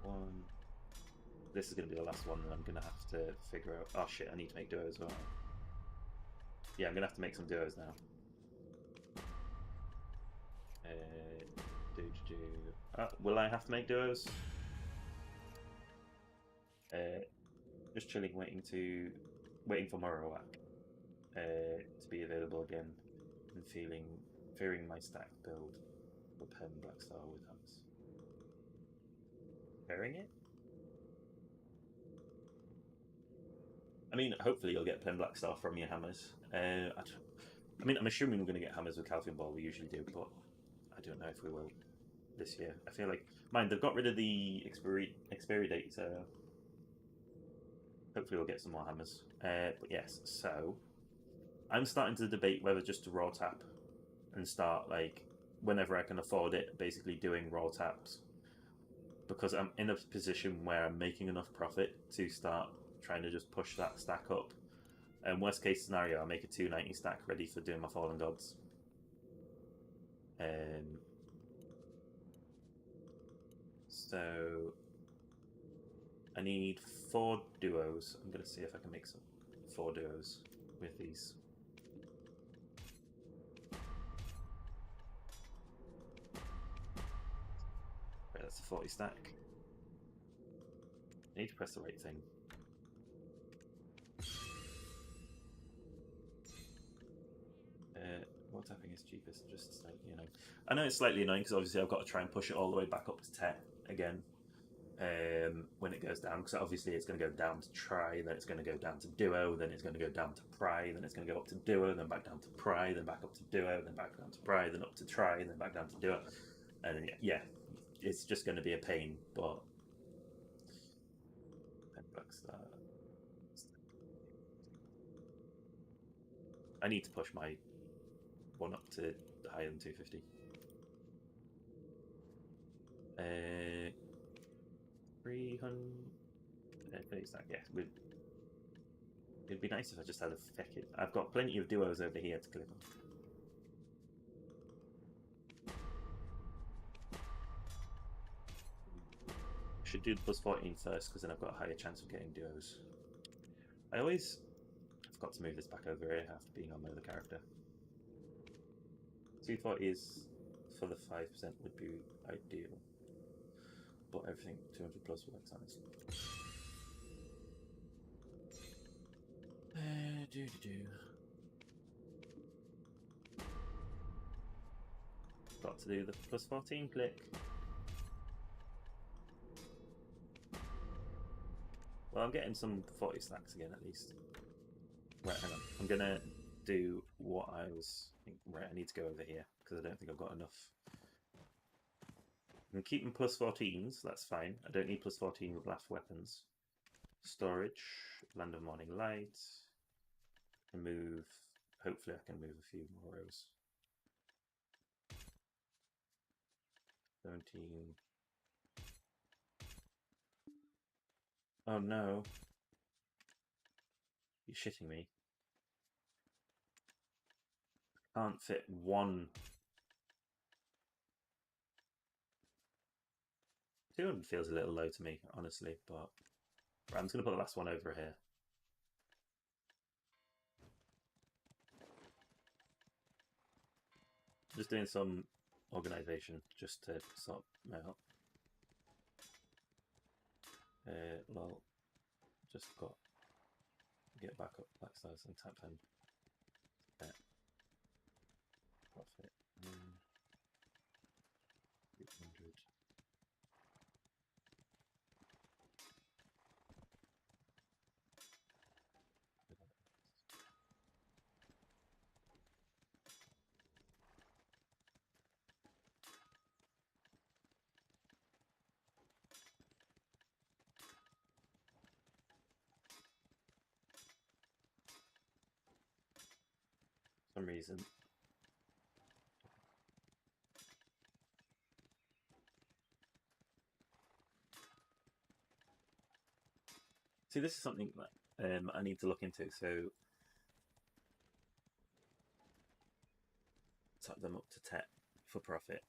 One. This is going to be the last one that I'm going to have to figure out. Oh shit, I need to make duos as well. Yeah, I'm going to have to make some duos now. Will I have to make duos? Just chilling, waiting for Morrowak to be available again, and feeling fearing my stack build for Pen Black Star with hammers. Fearing it? I mean, hopefully you'll get Pen Black Star from your hammers. I mean, I'm assuming we're going to get hammers with Calcium Ball, we usually do, but I don't know if we will this year. I feel like, mind, they've got rid of the expiry date, so hopefully we'll get some more hammers. But yes, so I'm starting to debate whether just to raw tap and start, like, whenever I can afford it, basically doing raw taps. Because I'm in a position where I'm making enough profit to start trying to just push that stack up. And worst case scenario, I'll make a 290 stack ready for doing my Fallen Gods. So I need 4 duos. I'm going to see if I can make some 4 duos with these. Right, that's a 40 stack. I need to press the right thing. What tapping is cheapest? Just slightly annoying. I know it's slightly annoying because obviously I've got to try and push it all the way back up to 10 again when it goes down. Because obviously it's going to go down to try, then it's going to go down to duo, then it's going to go down to pry, then it's going to go up to duo, then back down to pry, then back up to duo, then back down to pry, then up to try, then back down to duo. And then, yeah, it's just going to be a pain, but I need to push my one up to higher than 250. 300. Yes, it'd be nice if I just had a feck it. I've got plenty of duos over here to click on. Should do the plus 14 first because then I've got a higher chance of getting duos. I've got to move this back over here after being on my other character. 240 is for the 5% would be ideal, but everything 200 plus works honestly. Got to do the plus 14 click. Well, I'm getting some 40 stacks again at least. Right, hang on. I'm gonna do what I was thinking. Right, I need to go over here because I don't think I've got enough. I'm keeping plus 14s, that's fine. I don't need plus 14 with blast weapons. Storage, Land of Morning Light. Move. Hopefully, I can move a few more rows. 17. Oh no. You're shitting me. Can't fit one. 200 feels a little low to me, honestly, but right, I'm just going to put the last one over here. Just doing some organisation just to sort them out. Well, just got get back up black stars and tap them. Profit. 800. For some reason. See, this is something that I need to look into. So, tap them up to 10 for profit.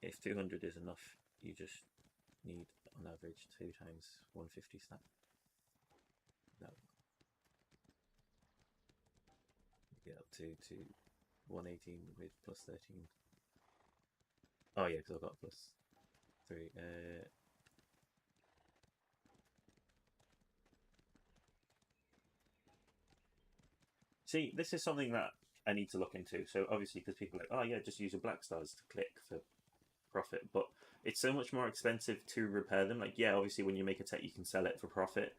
If 200 is enough, you just need, on average, 2 times 150 stack. No. Get up to 118 with plus 13. Oh yeah, because I've got plus 3. See, this is something that I need to look into. So obviously, because people are like, oh yeah, just use your black stars to click for profit, but it's so much more expensive to repair them. Like, yeah, obviously, when you make a tech, you can sell it for profit,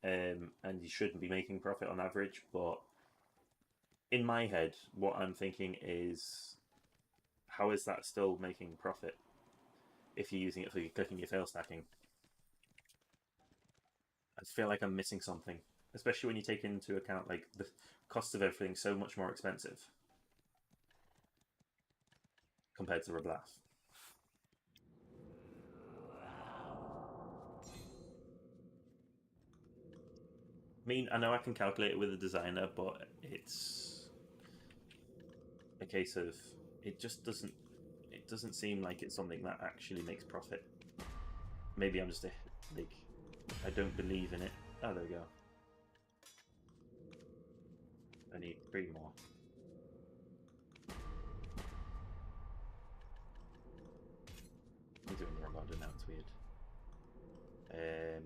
and you shouldn't be making profit on average. But in my head, what I'm thinking is, how is that still making profit if you're using it for clicking your fail stacking? I feel like I'm missing something, especially when you take into account like the cost of everything so much more expensive compared to Reblath. I mean, I know I can calculate it with a designer, but it's a case of it just doesn't. It doesn't seem like it's something that actually makes profit. Maybe I'm just like I don't believe in it. Oh, there we go. I need three more. I'm doing the wrong order now. It's weird. In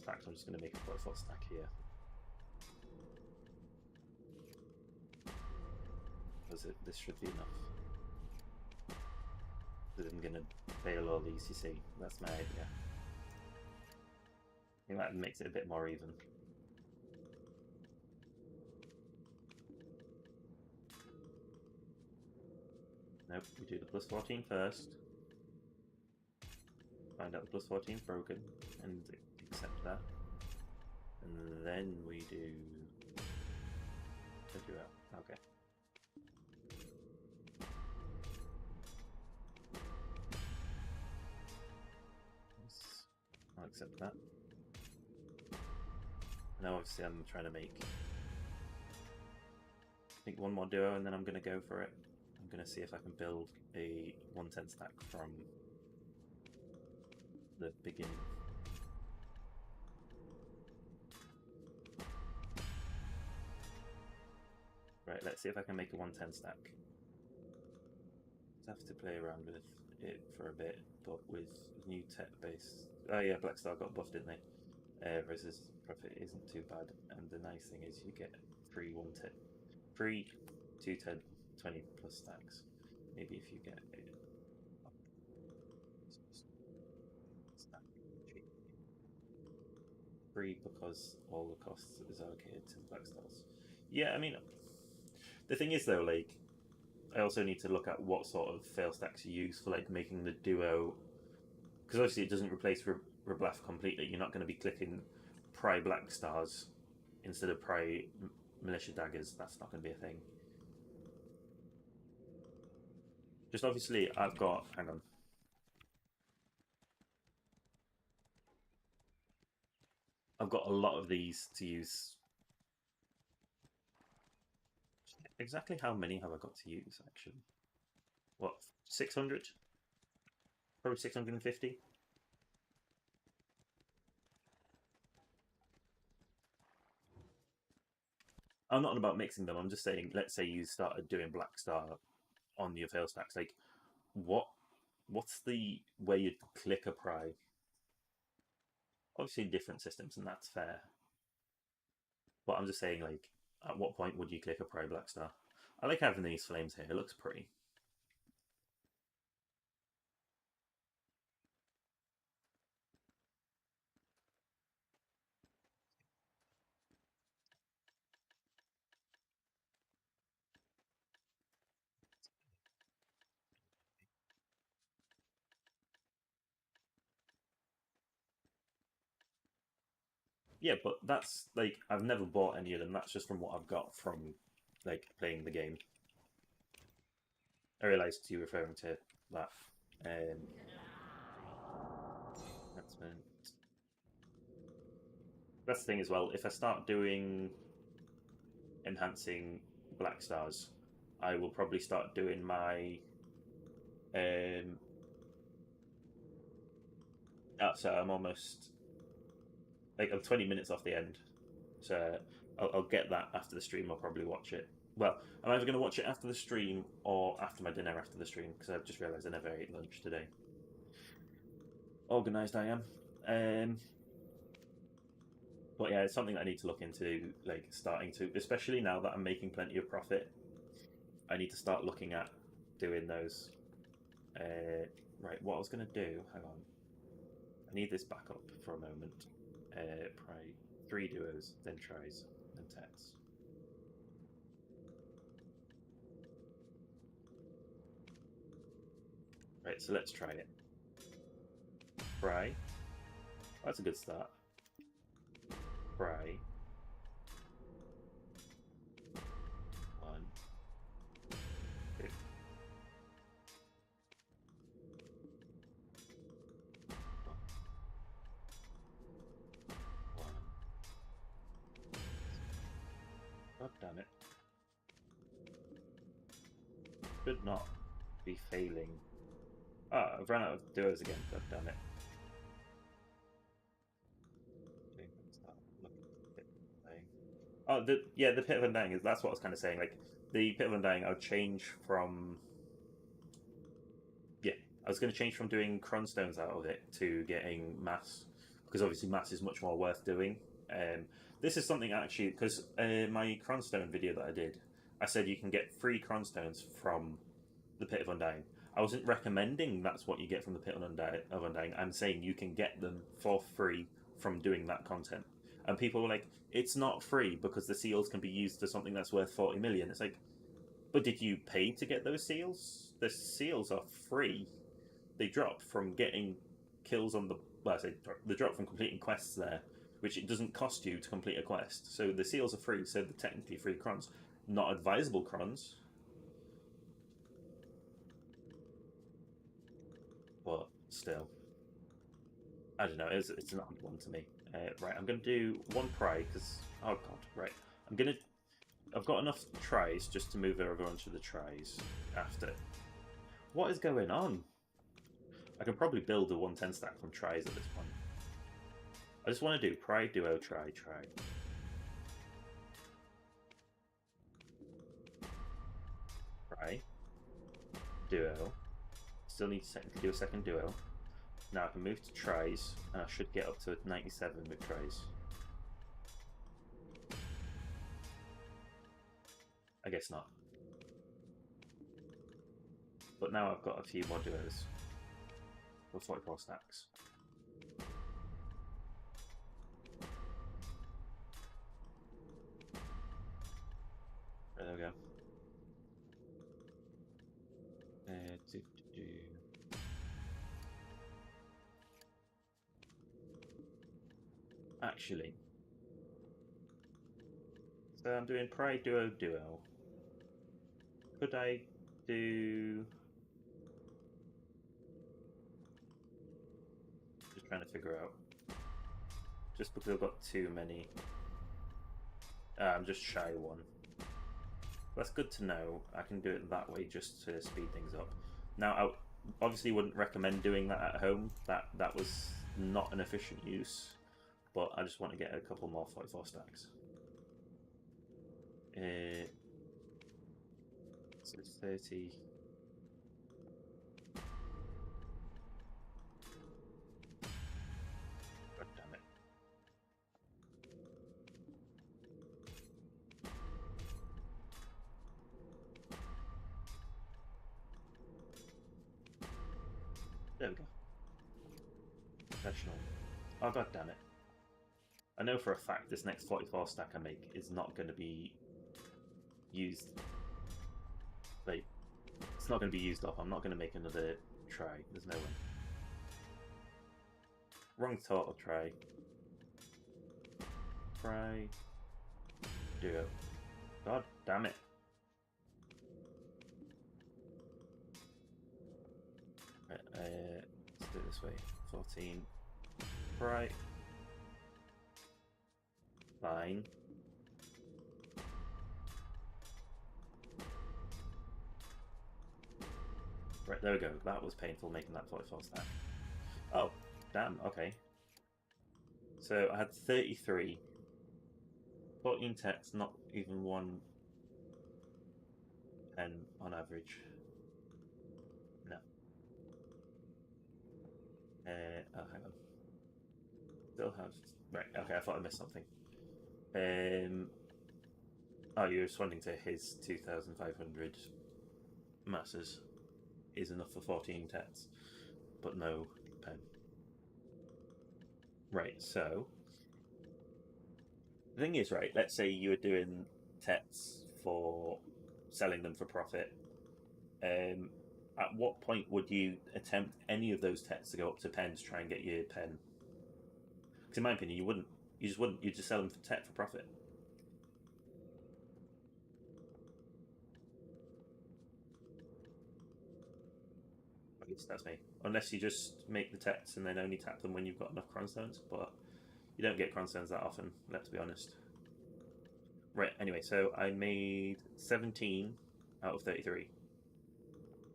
fact, I'm just going to make a full stack here because this should be enough. Because I'm going to fail all these. You see, that's my idea. I think that makes it a bit more even. Nope, we do the plus 14 first. Find out the plus 14 is broken and accept that. And then we do. Okay. I'll accept that. Now, obviously, I'm trying to make one more duo, and then I'm going to go for it. I'm going to see if I can build a 110 stack from the beginning. Right, let's see if I can make a 110 stack. Just have to play around with it for a bit, but with new tech base. Oh yeah, Black Star got buffed, didn't they? Versus Profit isn't too bad, and the nice thing is you get free 110, free 210, 20 plus stacks. Maybe if you get it. Free because all the costs is allocated to the Black Stars. Yeah, I mean, the thing is though, like, I also need to look at what sort of fail stacks you use for like making the duo, because obviously it doesn't replace Reblath completely. You're not going to be clicking Pry Black Stars instead of Pry Militia Daggers. That's not going to be a thing. Just obviously, I've got. Hang on. I've got a lot of these to use. Exactly how many have I got to use, actually? What, 600? Probably 650? I'm not about mixing them. I'm just saying, let's say you started doing Black Star on your fail stacks. Like, what? What's the way you'd click a pry? Obviously, different systems, and that's fair. But I'm just saying, like, at what point would you click a pry Black Star? I like having these flames here. It looks pretty. Yeah, but that's like I've never bought any of them. That's just from what I've got from like playing the game. I realised you were referring to that. That's meant. That's the thing as well. If I start doing enhancing black stars, I will probably start doing my. Um, so I'm almost like I'm 20 minutes off the end, so I'll get that after the stream. I'll probably watch it. Well, I'm either going to watch it after the stream or after my dinner after the stream because I've just realised I never ate lunch today. Organised I am. But yeah, it's something that I need to look into, like starting to, especially now that I'm making plenty of profit. I need to start looking at doing those. Right, what I was going to do, hang on. I need this back up for a moment. Probably 3 duos, then tries, then tets. Right, so let's try it. Fry. That's a good start. Fry. 1, 2. One. God damn it. Should not be failing. Ah, I've run out of duos again. God damn it. Oh, the Pit of Undying is that's what I was kind of saying. Like the Pit of Undying, I would change from I was going to change from doing cronstones out of it to getting mass because obviously mass is much more worth doing. This is something actually because my cronstone video that I did, I said you can get free cronstones from the Pit of Undying. I wasn't recommending that's what you get from the Pit of Undying. I'm saying you can get them for free from doing that content. And people were like, it's not free because the seals can be used for something that's worth 40 million. It's like, but did you pay to get those seals? The seals are free. They drop from getting kills on the. Well, I say they drop from completing quests there, which it doesn't cost you to complete a quest. So the seals are free, so they're technically free crons. Not advisable crons, but still. I don't know. It's an odd one to me. Right, I'm gonna do one pry because oh god, right. I'm gonna. I've got enough tries just to move everyone to the tries after. What is going on? I can probably build a 110 stack from tries at this point. I just want to do pry, duo, try. Pry, duo. Still need to do a second duo. Now I can move to tries, and I should get up to 97 with tries. I guess not. But now I've got a few more duos for 44 stacks. There we go. Actually, so I'm doing pry, duo. Could I do? Just trying to figure out. Just because I've got too many. I'm just shy one. That's good to know. I can do it that way just to speed things up. Now, I obviously wouldn't recommend doing that at home. That was not an efficient use, but I just want to get a couple more 44 stacks. So 30. God damn it. There we go. Professional. Oh god damn it. I know for a fact this next 44 stack I make is not going to be used. Like, it's not going to be used up. I'm not going to make another try. There's no way. Wrong total try. Try. Duo. God damn it. Right, let's do it this way. 14. Right. Fine. Right, there we go. That was painful making that 44 stack. Oh, damn, okay. So I had 33. 14 techs, not even one pen on average. No. Oh, hang on. Still have. Right, okay, I thought I missed something. Oh, you're responding to his 2,500 masses is enough for 14 tets, but no pen. Right, so the thing is, right, let's say you were doing tets for selling them for profit. Um, at what point would you attempt any of those tets to go up to pen to try and get your pen? Because in my opinion, you wouldn't. You just wouldn't. You just sell them for tet for profit. At least that's me. Unless you just make the tets and then only tap them when you've got enough cronstones, but you don't get cronstones that often. Let's be honest. Right. Anyway, so I made 17 out of 33.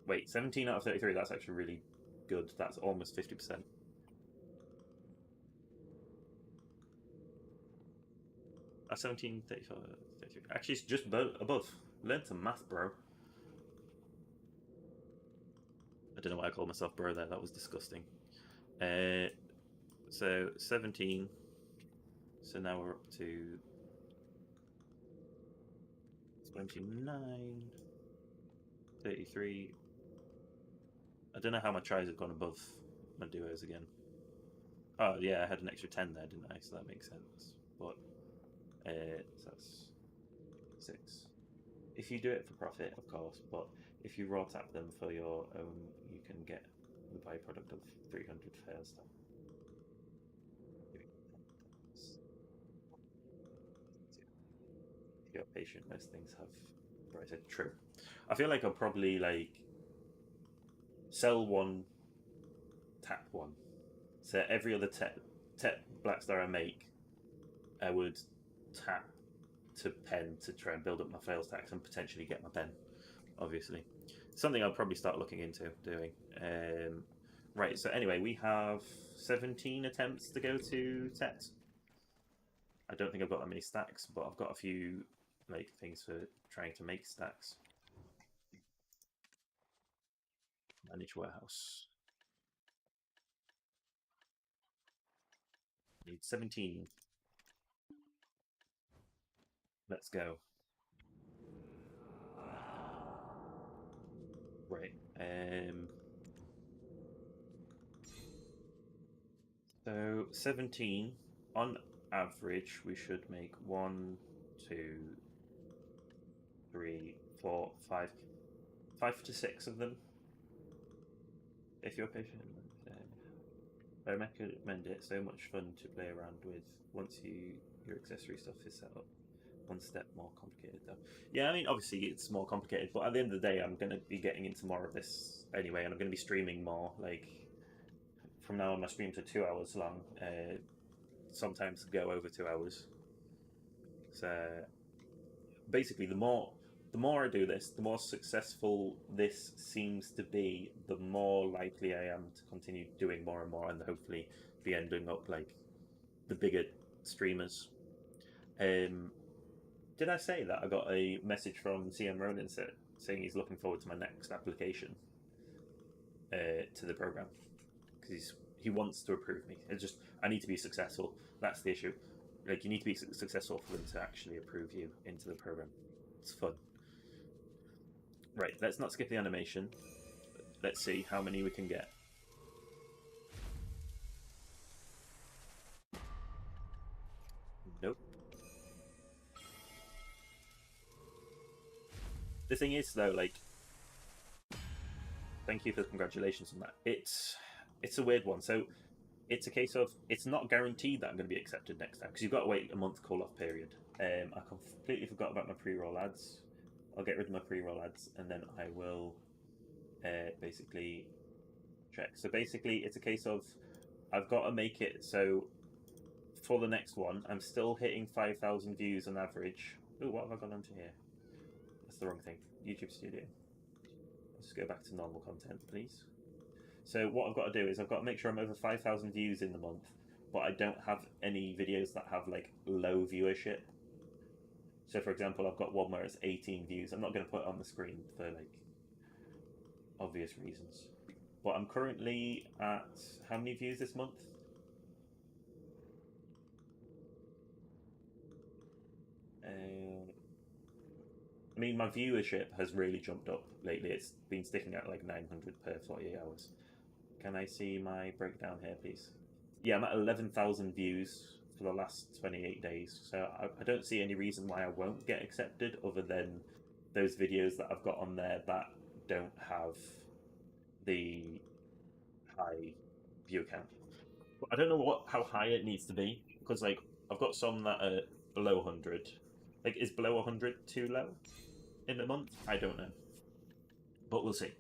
Wait, 17 out of 33. That's actually really good. That's almost 50%. 17, 34, 33. Actually, it's just above. Learn some math, bro. I don't know why I called myself bro there. That was disgusting. Uh, so 17. So now we're up to 29, 33. I don't know how my tries have gone above my duos again. Oh, yeah, I had an extra 10 there, didn't I? So that makes sense. But, so that's 6. If you do it for profit, of course, but if you raw tap them for your own, you can get the byproduct of 300 fair stuff. If you're patient, most things have. Right, I said true. I feel like I'll probably like sell one, tap one. So every other tap black star I make, I would tap to pen to try and build up my fail stacks and potentially get my pen. Obviously, something I'll probably start looking into doing. Right. So anyway, we have 17 attempts to go to tet. I don't think I've got that many stacks, but I've got a few like things for trying to make stacks. Manage warehouse. Need 17. Let's go. Right. So 17 on average, we should make 1, 2, 3, 4, 5, 5 to 6 of them. If you're patient, I recommend it. So much fun to play around with once your accessory stuff is set up. One step more complicated though. Yeah, I mean obviously it's more complicated, but at the end of the day, I'm gonna be getting into more of this anyway, and I'm gonna be streaming more. Like from now on, my streams are 2 hours long. Sometimes go over 2 hours. So basically, the more I do this, the more successful this seems to be, the more likely I am to continue doing more and more, and hopefully be ending up like the bigger streamers. Did I say that I got a message from CM Ronan saying he's looking forward to my next application to the program because he wants to approve me. It's just I need to be successful. That's the issue. Like you need to be successful for them to actually approve you into the program. It's fun. Right, let's not skip the animation. Let's see how many we can get. Nope. The thing is, though, like, thank you for the congratulations on that. It's a weird one. So it's a case of it's not guaranteed that I'm going to be accepted next time because you've got to wait a month call-off period. I completely forgot about my pre-roll ads. I'll get rid of my pre-roll ads and then I will basically check. So basically, it's a case of I've got to make it so for the next one, I'm still hitting 5,000 views on average. Oh, what have I gone onto here? That's the wrong thing. YouTube Studio. Let's go back to normal content, please. So what I've got to do is I've got to make sure I'm over 5,000 views in the month, but I don't have any videos that have like low viewership. So for example, I've got one where it's 18 views. I'm not going to put it on the screen for like obvious reasons. But I'm currently at how many views this month? mean, my viewership has really jumped up lately. It's been sticking at like 900 per 48 hours. Can I see my breakdown here, please? Yeah, I'm at 11,000 views for the last 28 days. So I don't see any reason why I won't get accepted other than those videos that I've got on there that don't have the high view count. But I don't know how high it needs to be because like I've got some that are below 100. Like, is below 100 too low in a month? I don't know, but we'll see.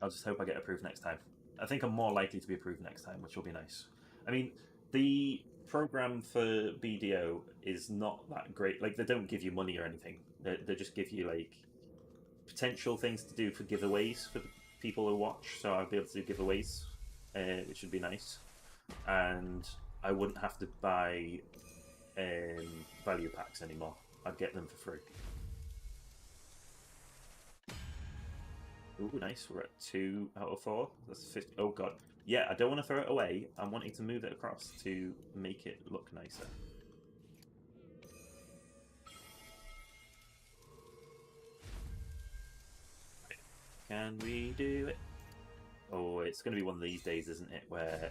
I'll just hope I get approved next time. I think I'm more likely to be approved next time, which will be nice. I mean, the program for BDO is not that great. Like, they don't give you money or anything. They just give you like potential things to do for giveaways for the people who watch. So I'll be able to do giveaways, which would be nice. And I wouldn't have to buy value packs anymore. I'd get them for free. Ooh, nice. We're at 2 out of 4. That's 50. Oh, God. Yeah, I don't want to throw it away. I'm wanting to move it across to make it look nicer. Can we do it? Oh, it's going to be one of these days, isn't it, where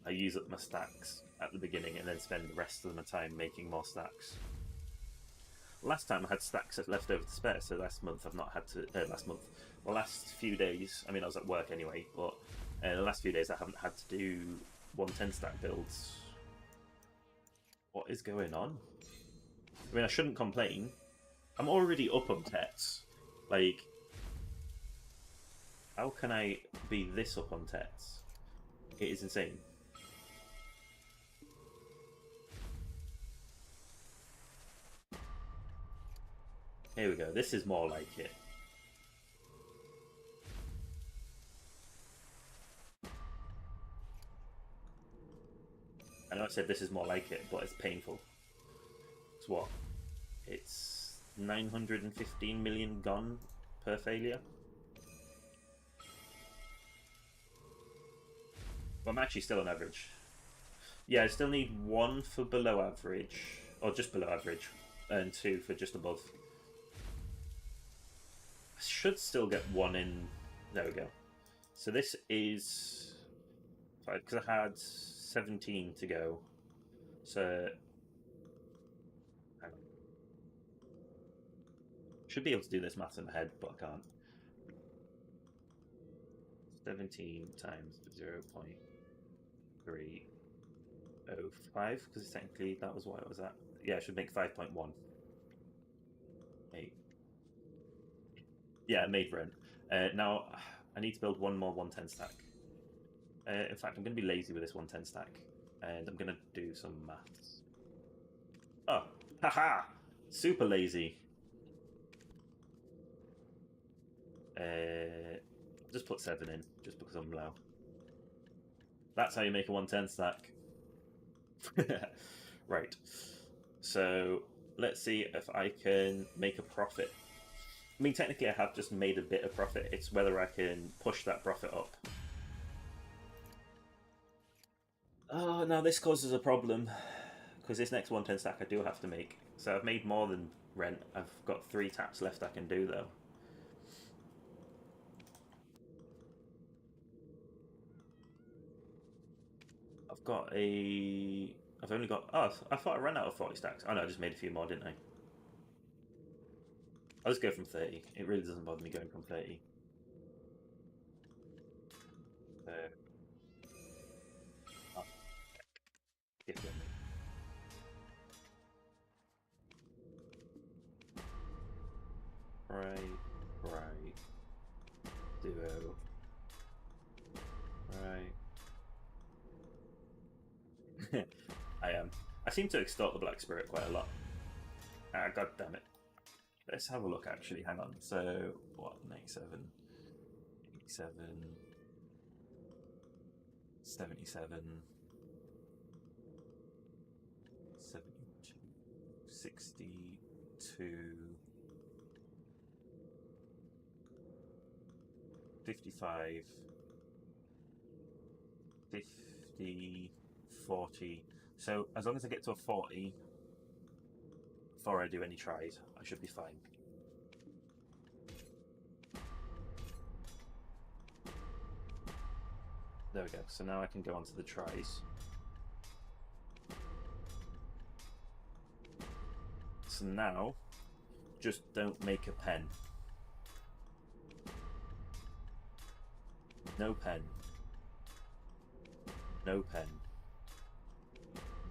I use up my stacks at the beginning and then spend the rest of my time making more stacks. Last time I had stacks left over to spare, so last month I've not had to. The last few days, I mean, I was at work anyway, but the last few days I haven't had to do 110 stack builds. What is going on? I mean, I shouldn't complain. I'm already up on Tets. Like, how can I be this up on Tets? It is insane. Here we go. This is more like it. I know I said this is more like it, but it's painful. It's what? It's 915 million gone per failure. Well, I'm actually still on average. Yeah, I still need 1 for below average, or just below average, and 2 for just above. I should still get 1 in. There we go. So this is because I had 17 to go. So hang on. Should be able to do this math in my head, but I can't. 17 times 0.305, because technically that was what it was at. Yeah, I should make 5.1. 8. Yeah, I made rent. Now, I need to build 1 more 110 stack. In fact, I'm going to be lazy with this 110 stack, and I'm going to do some maths. Oh, haha! Super lazy. Just put 7 in, just because I'm low. That's how you make a 110 stack. Right. So, let's see if I can make a profit. I mean, technically I have just made a bit of profit. It's whether I can push that profit up. Oh, now this causes a problem. Because this next 110 stack I do have to make. So I've made more than rent. I've got 3 taps left I can do, though. I've got a... I've only got... Oh, I thought I ran out of 40 stacks. Oh no, I just made a few more, didn't I? I'll just go from 30. It really doesn't bother me going from 30. Oh, gift me. Right. Duo. Right. I am. I seem to extort the Black Spirit quite a lot. Ah, god damn it. Let's have a look actually, hang on. So, what, 97, 87, 77, 72, 62, 55, 50, 40. So, as long as I get to a 40, before I do any tries. I should be fine. There we go. So now I can go on to the tries. So now, just don't make a pen. No pen. No pen.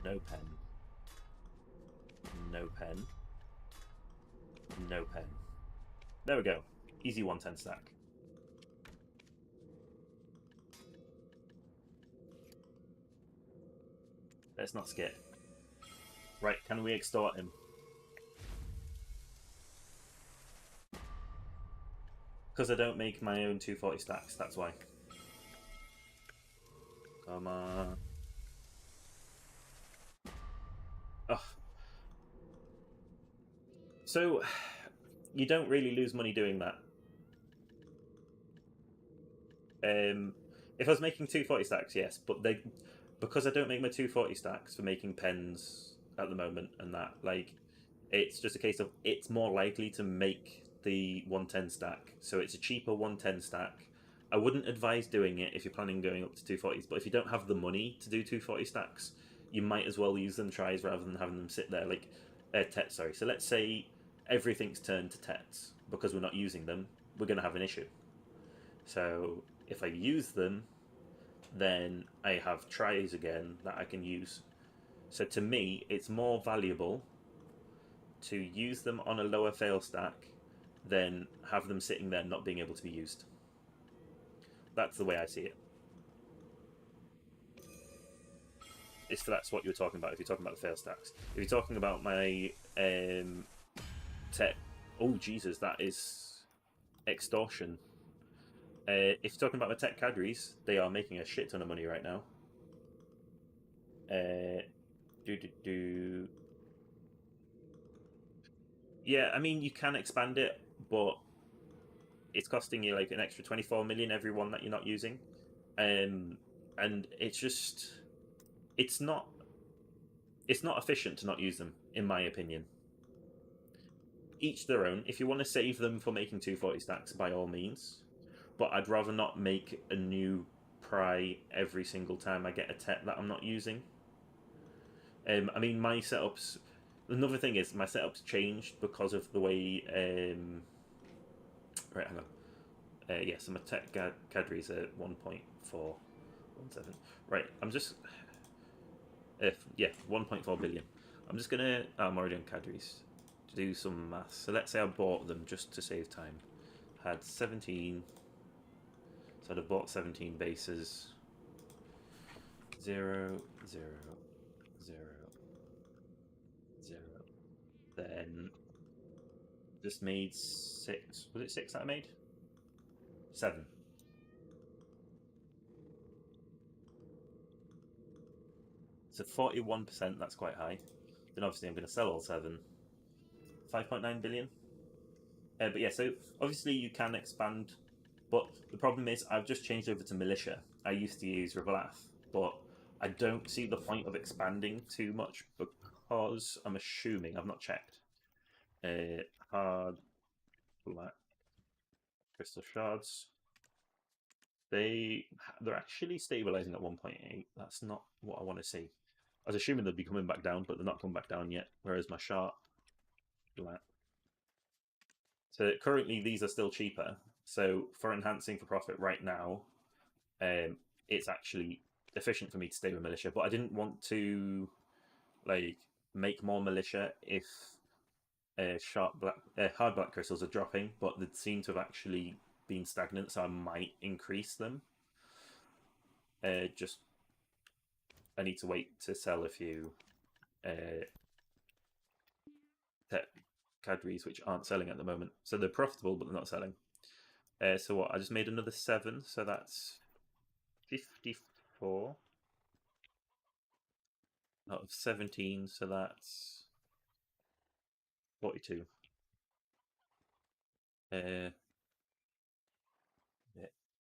No pen. No pen. No pen. There we go. Easy 110 stack. Let's not skip. Right, can we extort him? Because I don't make my own 240 stacks, that's why. Come on. Ugh. So, you don't really lose money doing that. If I was making 240 stacks, yes, but because I don't make my 240 stacks for making pens at the moment and that, like, it's just a case of it's more likely to make the 110 stack, so it's a cheaper 110 stack. I wouldn't advise doing it if you're planning on going up to 240s, but if you don't have the money to do 240 stacks, you might as well use them tries rather than having them sit there like tets. Sorry. So let's say everything's turned to tets because we're not using them. We're going to have an issue. So if I use them, then I have tries again that I can use. So to me, it's more valuable to use them on a lower fail stack than have them sitting there not being able to be used. That's the way I see it. If that's what you're talking about, if you're talking about the fail stacks. If you're talking about my tech, oh Jesus, that is extortion. If you're talking about my tech cadres, they are making a shit ton of money right now. Do do do. Yeah, I mean you can expand it, but it's costing you like an extra 24 million every one that you're not using, and it's just it's not efficient to not use them, in my opinion. Each their own. If you want to save them for making 240 stacks, by all means, but I'd rather not make a new pry every single time I get a tech that I'm not using. I mean, my setups. Another thing is my setups changed because of the way. Right, hang on. Yeah, so my tech cadres are 1.417. Right, I'm just. Yeah, 1.4 billion. I'm just gonna. I'm already on cadres to do some maths. So let's say I bought them just to save time. Had 17. So I'd have bought 17 bases. 0, 0, 0, 0. Then just made 6. Was it 6 that I made? 7. So 41%, that's quite high. Then obviously I'm going to sell all 7. 5.9 billion. But yeah, so obviously you can expand, but the problem is I've just changed over to militia. I used to use Rivalath, but I don't see the point of expanding too much because I'm assuming, I've not checked, hard black crystal shards. They're actually stabilizing at 1.8. That's not what I want to see. I was assuming they'd be coming back down, but they're not coming back down yet. Whereas my sharp black. So currently these are still cheaper. So for enhancing for profit right now, it's actually efficient for me to stay with militia. But I didn't want to like make more militia if hard black crystals are dropping, but they seem to have actually been stagnant, so I might increase them. Just I need to wait to sell a few cadres which aren't selling at the moment. So they're profitable, but they're not selling. So what? I just made another 7, so that's 54 out of 17, so that's 42. Yeah,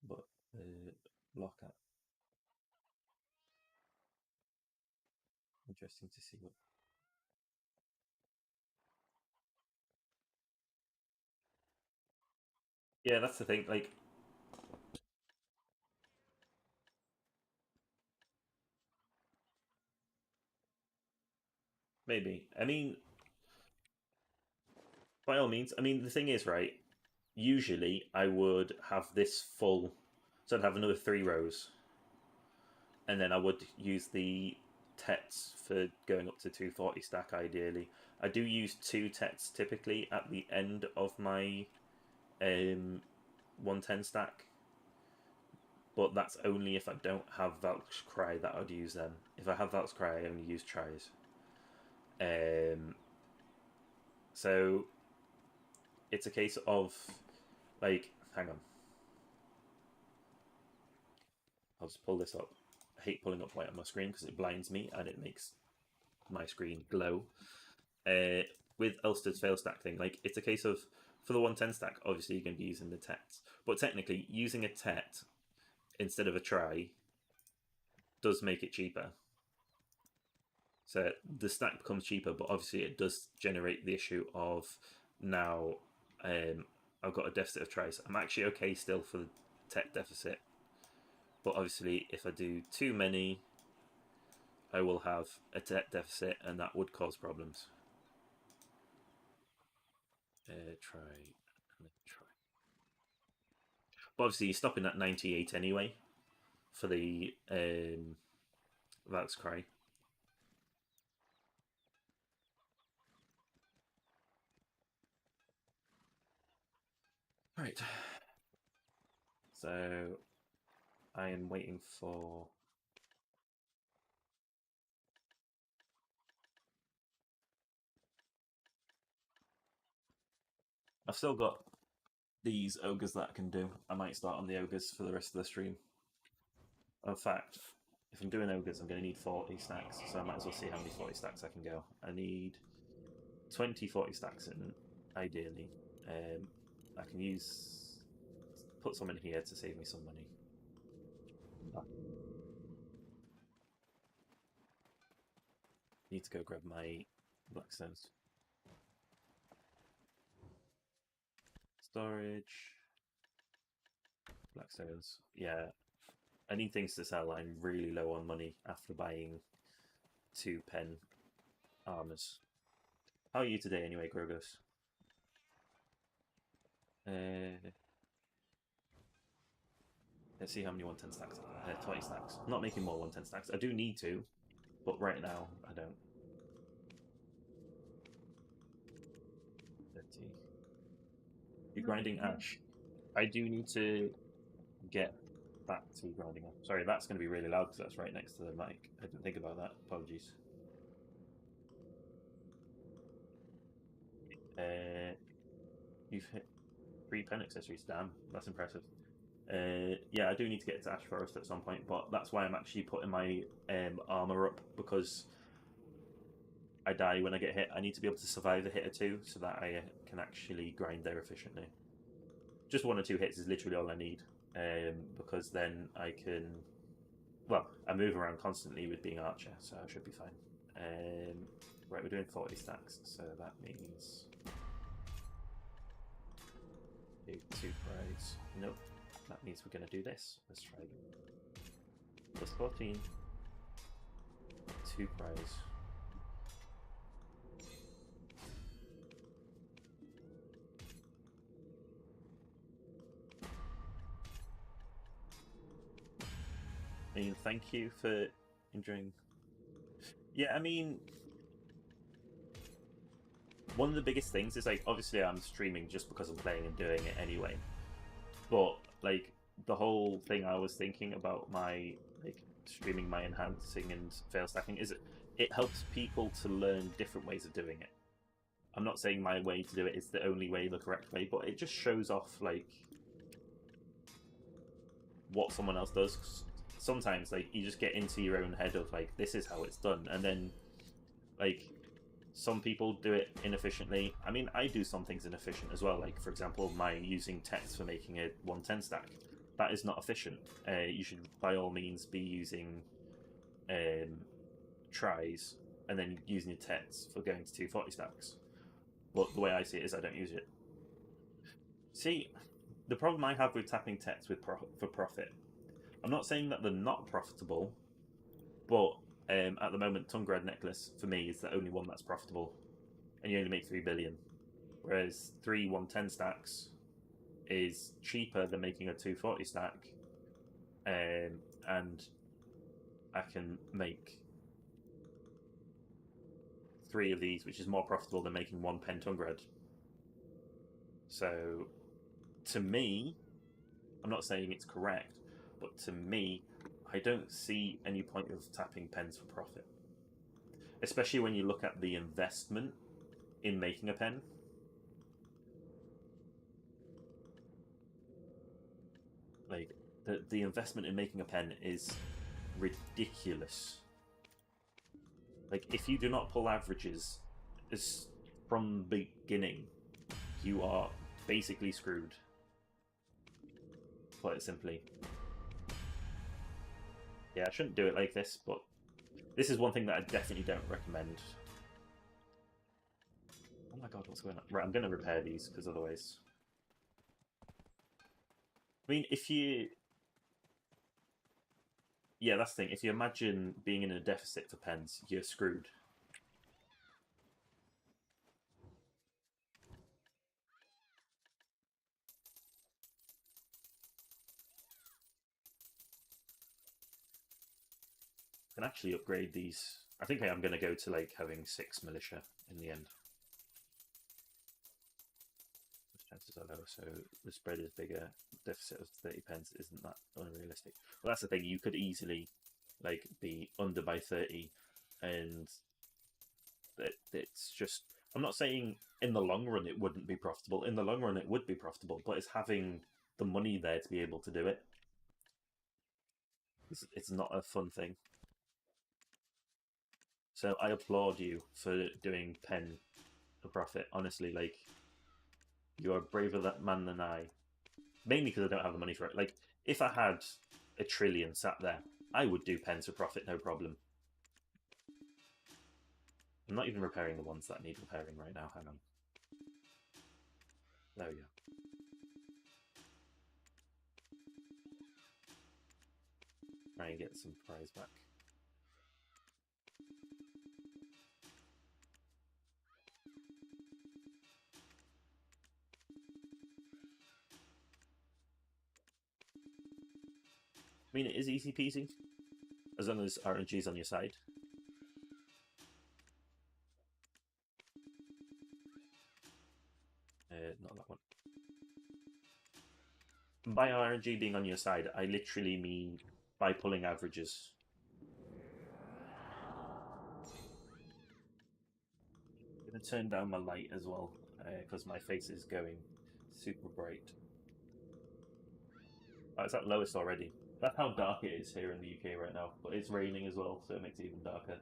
but lock up. Interesting to see what. Yeah, that's the thing. Like, maybe. I mean, by all means. I mean, the thing is, right? Usually, I would have this full, so I'd have another 3 rows, and then I would use the tets for going up to 240 stack. Ideally, I do use 2 tets typically at the end of my 110 stack, but that's only if I don't have Valk's Cry that I'd use them. If I have Valk's Cry, I only use tries. Um, so it's a case of like, hang on, I'll just pull this up. I hate pulling up white on my screen because it blinds me and it makes my screen glow. Uh, with Ulster's fail stack thing, like it's a case of for the 110 stack, obviously you're going to be using the tets, but technically using a tet instead of a try does make it cheaper. So the stack becomes cheaper, but obviously it does generate the issue of now I've got a deficit of tries. I'm actually okay still for the tech deficit, but obviously if I do too many, I will have a tech deficit, and that would cause problems. Try and try. But obviously you're stopping at 98 anyway for the Valk's Cry. Right. So I am waiting for. I've still got these ogres that I can do. I might start on the ogres for the rest of the stream. In fact, if I'm doing ogres, I'm going to need 40 stacks, so I might as well see how many 40 stacks I can go. I need 20 40 stacks in, ideally. I can put some in here to save me some money. I need to go grab my blackstones. Storage, blackstones. Yeah, I need things to sell. I'm really low on money after buying 2 pen armors. How are you today, anyway, Grogos? Uh, let's see how many 110 stacks. 20 stacks. I'm not making more 110 stacks. I do need to, but right now I don't. 30. You're grinding ash. I do need to get back to grinding ash. Sorry, that's going to be really loud because that's right next to the mic. I didn't think about that. Apologies. You've hit 3 pen accessories. Damn, that's impressive. Yeah, I do need to get to Ash Forest at some point, but that's why I'm actually putting my armor up, because I die when I get hit. I need to be able to survive a hit or two so that I can actually grind there efficiently. Just 1 or 2 hits is literally all I need, because then I can. Well, I move around constantly with being Archer, so I should be fine. Right, we're doing 40 stacks, so that means. 2 prize. Nope. That means we're going to do this. Let's try plus 14. 2 prize. I mean, thank you for enjoying. Yeah, I mean, one of the biggest things is like, obviously I'm streaming just because I'm playing and doing it anyway. But like the whole thing I was thinking about my like streaming my enhancing and fail stacking is it helps people to learn different ways of doing it. I'm not saying my way to do it is the only way, the correct way, but it just shows off like what someone else does. Sometimes like you just get into your own head of like this is how it's done, and then like some people do it inefficiently. I mean, I do some things inefficient as well. Like for example, my using text for making a 110 stack. That is not efficient. You should by all means be using um, tries and then using your text for going to 240 stacks. But the way I see it is I don't use it. See, the problem I have with tapping techs for profit, I'm not saying that they're not profitable, but at the moment, Tongue Red Necklace for me is the only one that's profitable, and you only make 3 billion. Whereas 3 110 stacks is cheaper than making a 240 stack, and I can make 3 of these, which is more profitable than making 1 pen Tongue Red. So, to me, I'm not saying it's correct, but to me, I don't see any point of tapping pens for profit. Especially when you look at the investment in making a pen. Like, the investment in making a pen is ridiculous. Like, if you do not pull averages from the beginning, you are basically screwed. Put it simply. Yeah, I shouldn't do it like this, but this is one thing that I definitely don't recommend. Oh my god, what's going on? Right, I'm going to repair these, because otherwise... I mean, if you... Yeah, that's the thing. If you imagine being in a deficit for pens, you're screwed. I can actually upgrade these. I think I am going to go to like having 6 militia in the end. Chances are low, so the spread is bigger. Deficit of 30 pence isn't that unrealistic. Well, that's the thing. You could easily like be under by 30, and it's just. I'm not saying in the long run it wouldn't be profitable. In the long run it would be profitable, but it's having the money there to be able to do it. It's not a fun thing. So I applaud you for doing pen for profit. Honestly, like, you are a braver man than I. Mainly because I don't have the money for it. Like, if I had a trillion sat there, I would do pens for profit, no problem. I'm not even repairing the ones that need repairing right now. Hang on. There we go. Try and get some prize back. I mean, it is easy peasy, as long as RNG is on your side. Not that one. By RNG being on your side, I literally mean by pulling averages. I'm going to turn down my light as well, because my face is going super bright. Oh, it's at lowest already. That's how dark it is here in the UK right now, but it's raining as well, so it makes it even darker.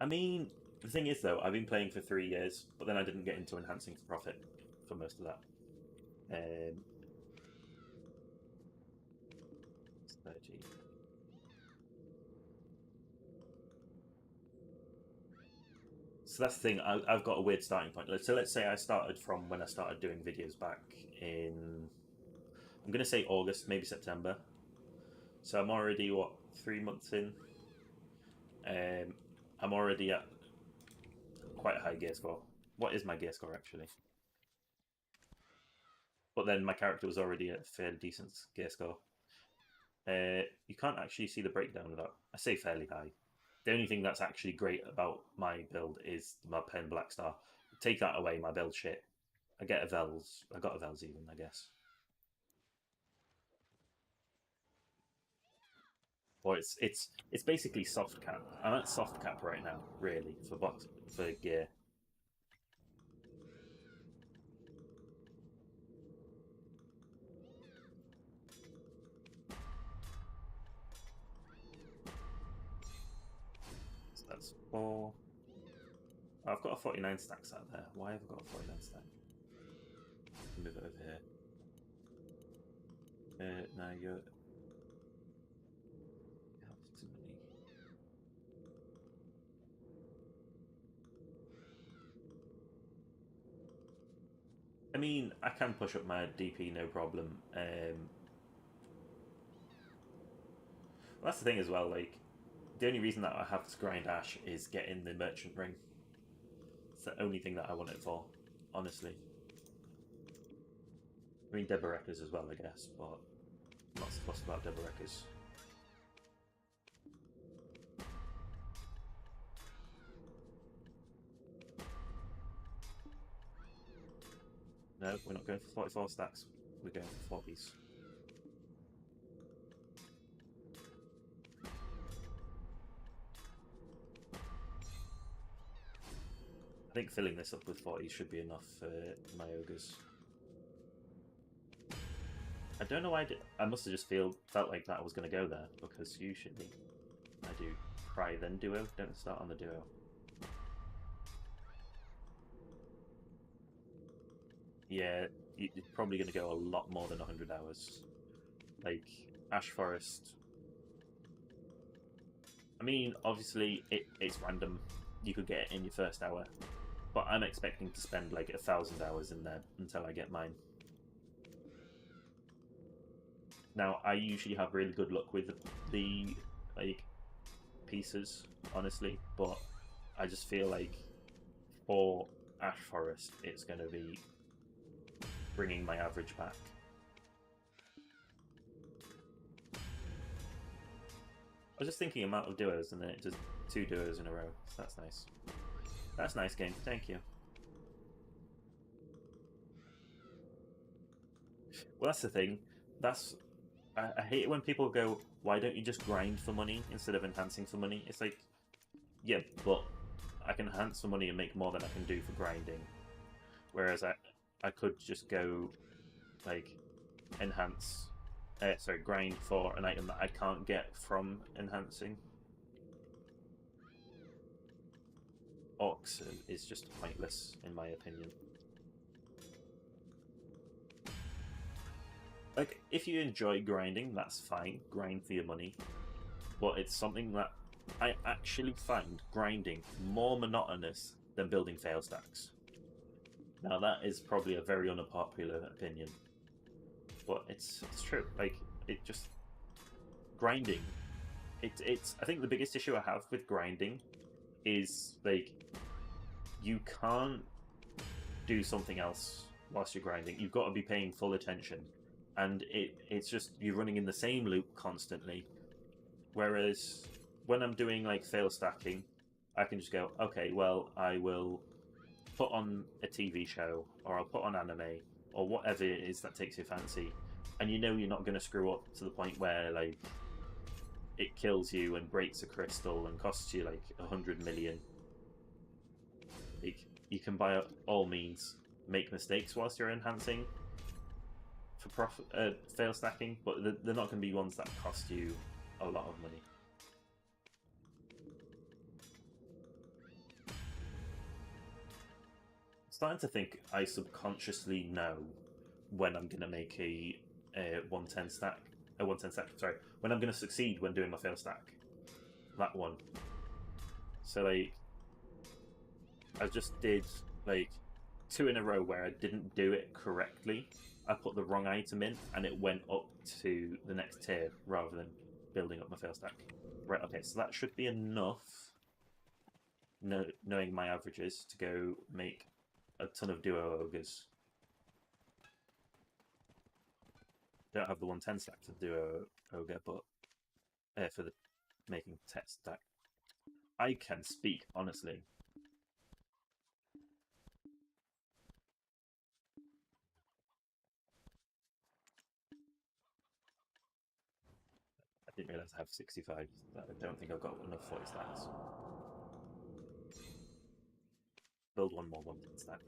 I mean, the thing is though, I've been playing for 3 years, but then I didn't get into enhancing for profit for most of that. 30. So that's the thing. I've got a weird starting point. So let's say I started from when I started doing videos back in, I'm going to say August, maybe September. So I'm already, what, 3 months in? I'm already at quite a high gear score. What is my gear score, actually? But then my character was already at a fairly decent gear score. You can't actually see the breakdown of that. I say fairly high. The only thing that's actually great about my build is my pen Black Star. Take that away, my build shit. I get a Vels. I got a Vels even, I guess. Or it's basically soft cap. I'm at soft cap right now, really, for gear. So that's 4. I've got a 49 stacks out there. Why have I got a 49 stack? Move it over here. Now you're. Too many. mean, I can push up my DP, no problem. Well, that's the thing as well, like, the only reason that I have to grind Ash is getting the Merchant Ring. It's the only thing that I want it for, honestly. I mean, Deberekas as well, I guess, but I'm not so fussed about Deberekas. No, we're not going for 44 stacks. We're going for 40s. I think filling this up with 40s should be enough for my ogres. I don't know why I must have just felt like that I was going to go there, because usually I do Cry then Duo, don't start on the Duo. Yeah, you're probably going to go a lot more than 100 hours. Like, Ash Forest. I mean, obviously, it's random. You could get it in your first hour. But I'm expecting to spend like 1,000 hours in there until I get mine. Now, I usually have really good luck with the like pieces, honestly, but I just feel like for Ash Forest, it's going to be bringing my average back. I was just thinking amount of duos, and then it just 2 duos in a row. So that's nice. That's nice game. Thank you. Well, that's the thing. I hate it when people go, "Why don't you just grind for money instead of enhancing for money?" It's like, yeah, but I can enhance for money and make more than I can do for grinding. Whereas I could just go like enhance, sorry, grind for an item that I can't get from enhancing. Ox is just pointless in my opinion. Like, if you enjoy grinding, that's fine. Grind for your money. But it's something that I actually find grinding more monotonous than building fail stacks. Now, that is probably a very unpopular opinion. But it's true. Like, it just... Grinding. It's I think the biggest issue I have with grinding is, like, you can't do something else whilst you're grinding. You've got to be paying full attention. And it's just you're running in the same loop constantly. Whereas when I'm doing like fail stacking, I can just go, okay, well, I will put on a TV show, or I'll put on anime, or whatever it is that takes your fancy, and you know you're not going to screw up to the point where like it kills you and breaks a crystal and costs you like 100 million. Like, you can by all means make mistakes whilst you're enhancing for fail stacking, but they're not going to be ones that cost you a lot of money. I'm starting to think I subconsciously know when I'm going to make a 110 stack. A 110 stack, sorry. When I'm going to succeed when doing my fail stack. That one. So, like, I just did, like, 2 in a row where I didn't do it correctly. I put the wrong item in, and it went up to the next tier rather than building up my fail stack. Right, okay, so that should be enough, knowing my averages, to go make a ton of duo ogres. Don't have the 110 stack for duo ogre, but for the making test stack. I can speak, honestly. I didn't realise I have 65. I don't think I've got enough 40 stacks. Build one more 110 stack.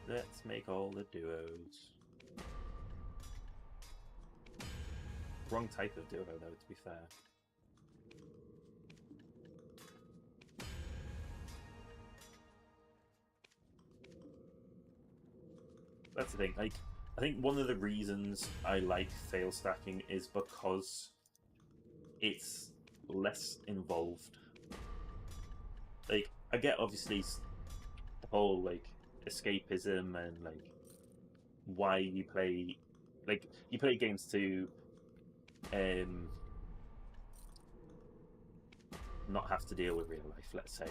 Let's make all the duos. Wrong type of duo though, to be fair. That's the thing. Like, I think one of the reasons I like fail stacking is because it's less involved. like I get obviously the whole like escapism and like why you play, like you play games to um not have to deal with real life, let's say.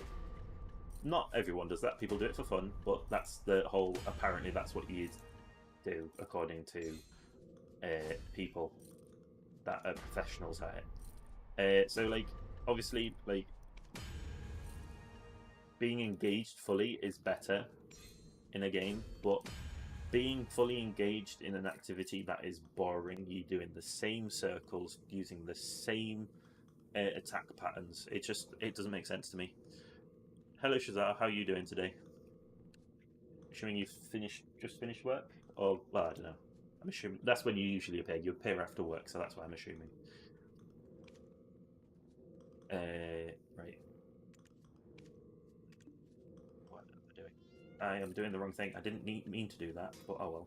Not everyone does that. People do it for fun, but that's the whole. Apparently, that's what you do according to people that are professionals at it. So, like, obviously, like being engaged fully is better in a game, but being fully engaged in an activity that is boring, you doing the same circles, using the same attack patterns, it doesn't make sense to me. Hello, Shazar. How are you doing today? Assuming you've just finished work, or well, I don't know. I'm assuming that's when you usually appear. You appear after work, so that's what I'm assuming. Right. What am I doing? I am doing the wrong thing. I didn't mean to do that, but oh well.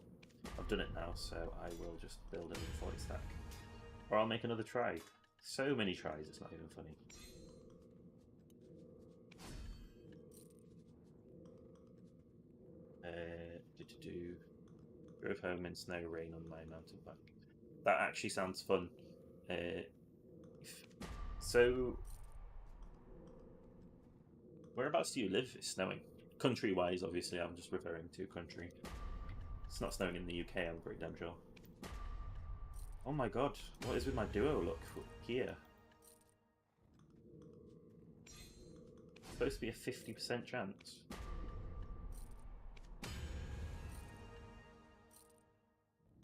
I've done it now, so I will just build another 40 stack, or I'll make another try. So many tries, it's not even funny. Do drove home in snow rain on my mountain bike. That actually sounds fun. Uh, so, whereabouts do you live? It's snowing. Country wise, obviously, I'm just referring to country. It's not snowing in the UK, I'm pretty damn sure. Oh my god, what is with my duo look here? It's supposed to be a 50% chance.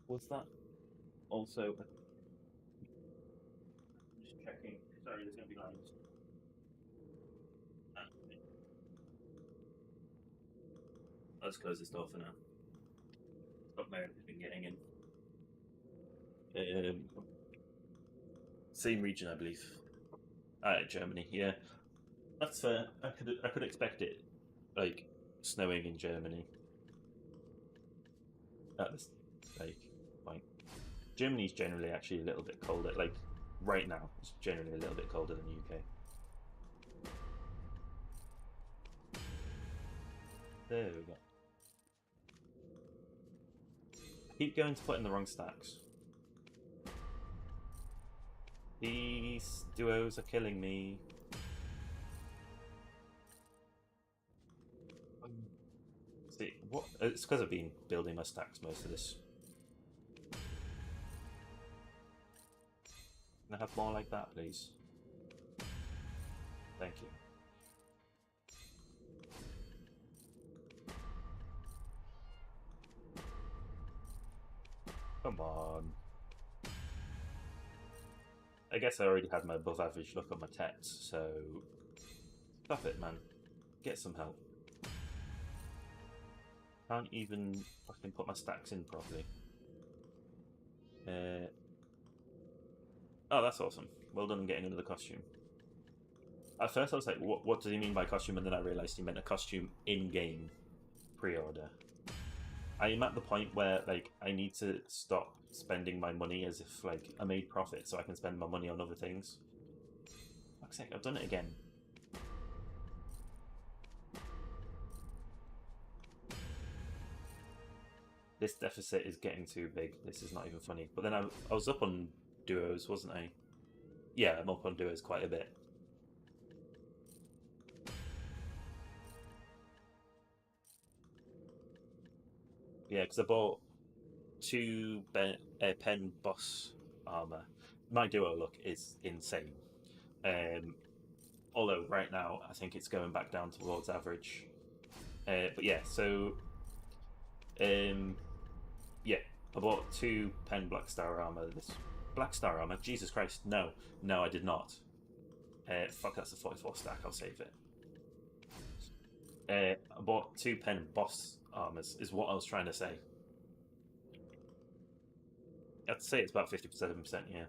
Was that also. Just checking. Sorry, there's going to be lines. I'll just close this door for now. Stop Meredith been getting in. Same region, I believe. Germany. Yeah, that's fair. I could expect it, like snowing in Germany. At this like point, Germany's generally actually a little bit colder. Like right now, it's generally a little bit colder than the UK. There we go. I keep going to put in the wrong stacks. These duos are killing me. See, what? It's because I've been building my stacks most of this. Can I have more like that, please? Thank you. Come on. I guess I already had my above average look on my tats, so stop it, man. Get some help. Can't even fucking put my stacks in properly. Oh, that's awesome. Well done getting another costume. At first I was like, what does he mean by costume? And then I realised he meant a costume in-game pre-order. I am at the point where like I need to stop spending my money as if like I made profit so I can spend my money on other things. Fuck's sake, I've done it again. This deficit is getting too big. This is not even funny. But then I was up on duos, wasn't I? Yeah, I'm up on duos quite a bit. Yeah, because I bought two pen boss armor. My duo look is insane. Although right now I think it's going back down towards average. But yeah, so yeah, I bought two pen black star armor. This black star armor, Jesus Christ, no, no, I did not. Fuck, that's a 44 stack. I'll save it. I bought two pen boss armors. Is what I was trying to say. I'd say it's about 57%. Yeah.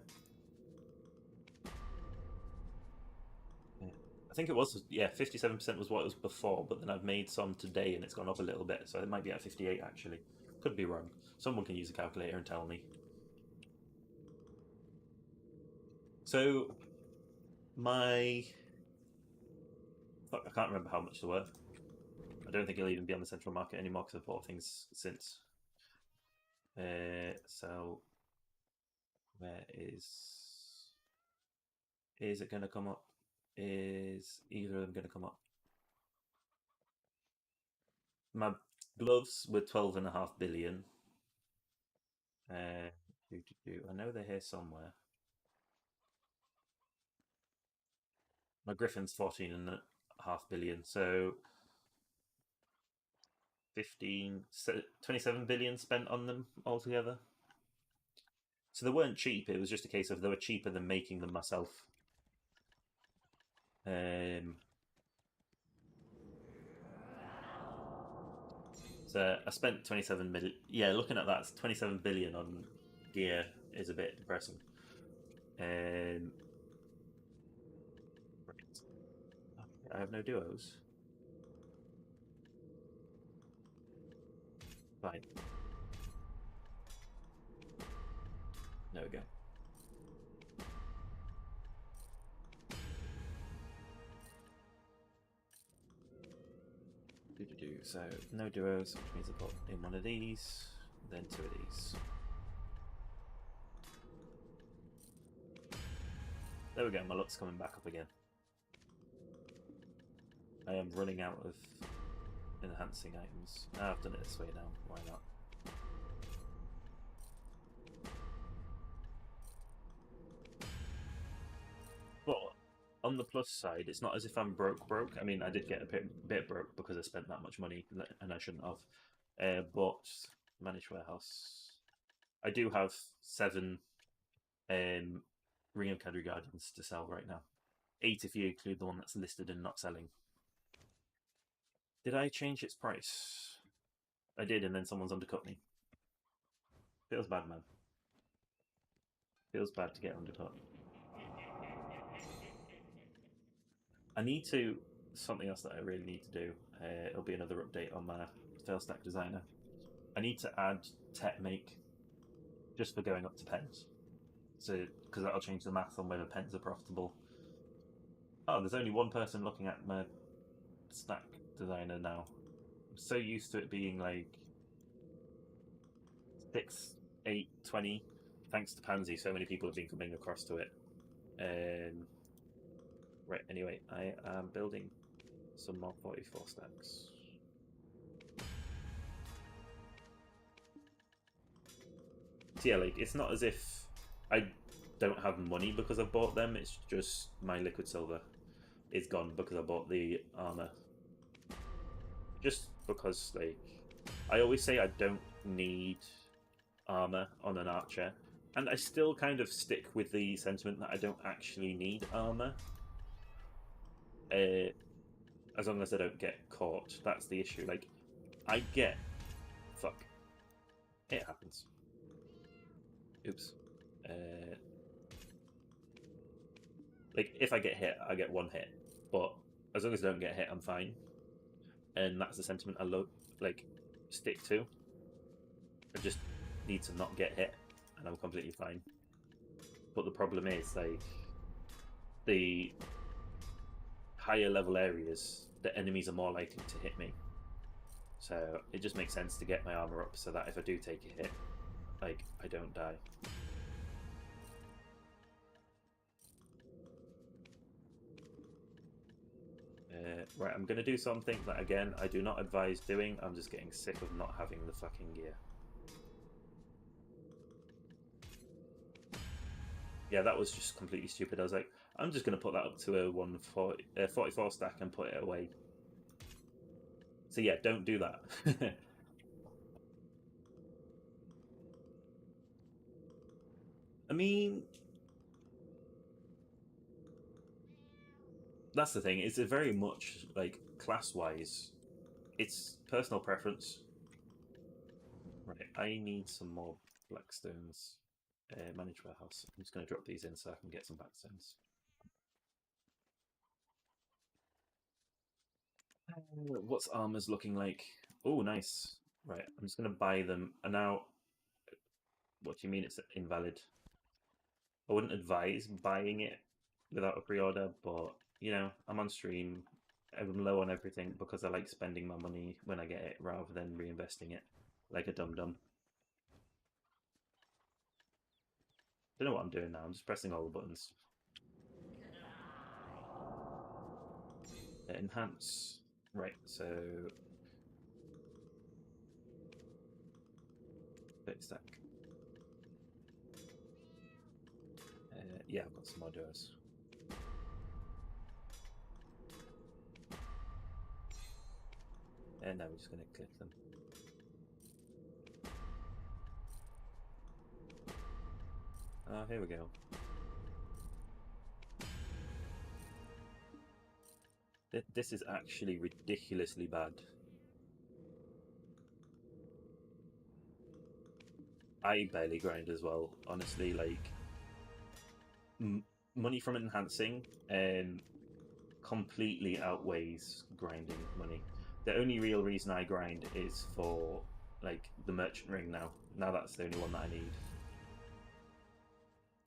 I think it was, yeah, 57% was what it was before, but then I've made some today and it's gone up a little bit, so it might be at 58 actually. Could be wrong. Someone can use a calculator and tell me. So, my Fuck, I can't remember how much they were. I don't think it'll even be on the central market anymore because I've bought things since. So where is it going to come up? Is either of them going to come up? My gloves were 12.5 billion. Uh, I know they're here somewhere. My Griffin's 14.5 billion. So 27 billion spent on them altogether. So they weren't cheap. It was just a case of they were cheaper than making them myself. So I spent 27 million. Yeah, looking at that, 27 billion on gear is a bit depressing. Um, right. I have no duos. Fine. There we go. So no duos, which means I put in one of these, then two of these. There we go. My luck's coming back up again. I am running out of enhancing items. I've done it this way now. Why not? But on the plus side, it's not as if I'm broke. I mean, I did get a bit broke because I spent that much money and I shouldn't have. But managed warehouse. I do have 7 Ring of Cadre Guardians to sell right now. 8 if you include the one that's listed and not selling. Did I change its price? I did, and then someone's undercut me. Feels bad, man. Feels bad to get undercut. I need to. Something else that I really need to do. It'll be another update on my failstack designer. I need to add tech make just for going up to pens. So, because that'll change the math on whether pens are profitable. Oh, there's only one person looking at my stack designer now. I'm so used to it being like 6, 8, 20. Thanks to Pansy, so many people have been coming across to it. Right, anyway, I am building some more 44 stacks. So yeah, like, it's not as if I don't have money because I've bought them, it's just my liquid silver is gone because I bought the armor. Just because, like, I always say I don't need armor on an archer, and I still kind of stick with the sentiment that I don't actually need armor. As long as I don't get caught, that's the issue. Like, I get. Fuck. It happens. Oops. Like, if I get hit, I get one hit. But as long as I don't get hit, I'm fine. And that's the sentiment I like, stick to. I just need to not get hit, and I'm completely fine. But the problem is, like, the higher level areas, the enemies are more likely to hit me. So it just makes sense to get my armor up so that if I do take a hit, like, I don't die. Right, I'm going to do something that, again, I do not advise doing. I'm just getting sick of not having the fucking gear. Yeah, that was just completely stupid. I was like, I'm just going to put that up to a 44 stack and put it away. So yeah, don't do that. I mean, that's the thing. It's a very much, like, class-wise, it's personal preference. Right, I need some more blackstones. Manage warehouse. I'm just going to drop these in so I can get some blackstones. What's armors looking like? Oh, nice. Right, I'm just going to buy them. And now, what do you mean it's invalid? I wouldn't advise buying it without a pre-order, but, you know, I'm on stream. I'm low on everything because I like spending my money when I get it rather than reinvesting it like a dum dum. Don't know what I'm doing now. I'm just pressing all the buttons. Enhance. Right, so bit stack. Yeah, I've got some more duos. And now we're just going to click them. Oh, here we go. This is actually ridiculously bad. I barely grind as well, honestly. Like, money from enhancing completely outweighs grinding money. The only real reason I grind is for like the merchant ring now. Now that's the only one that I need.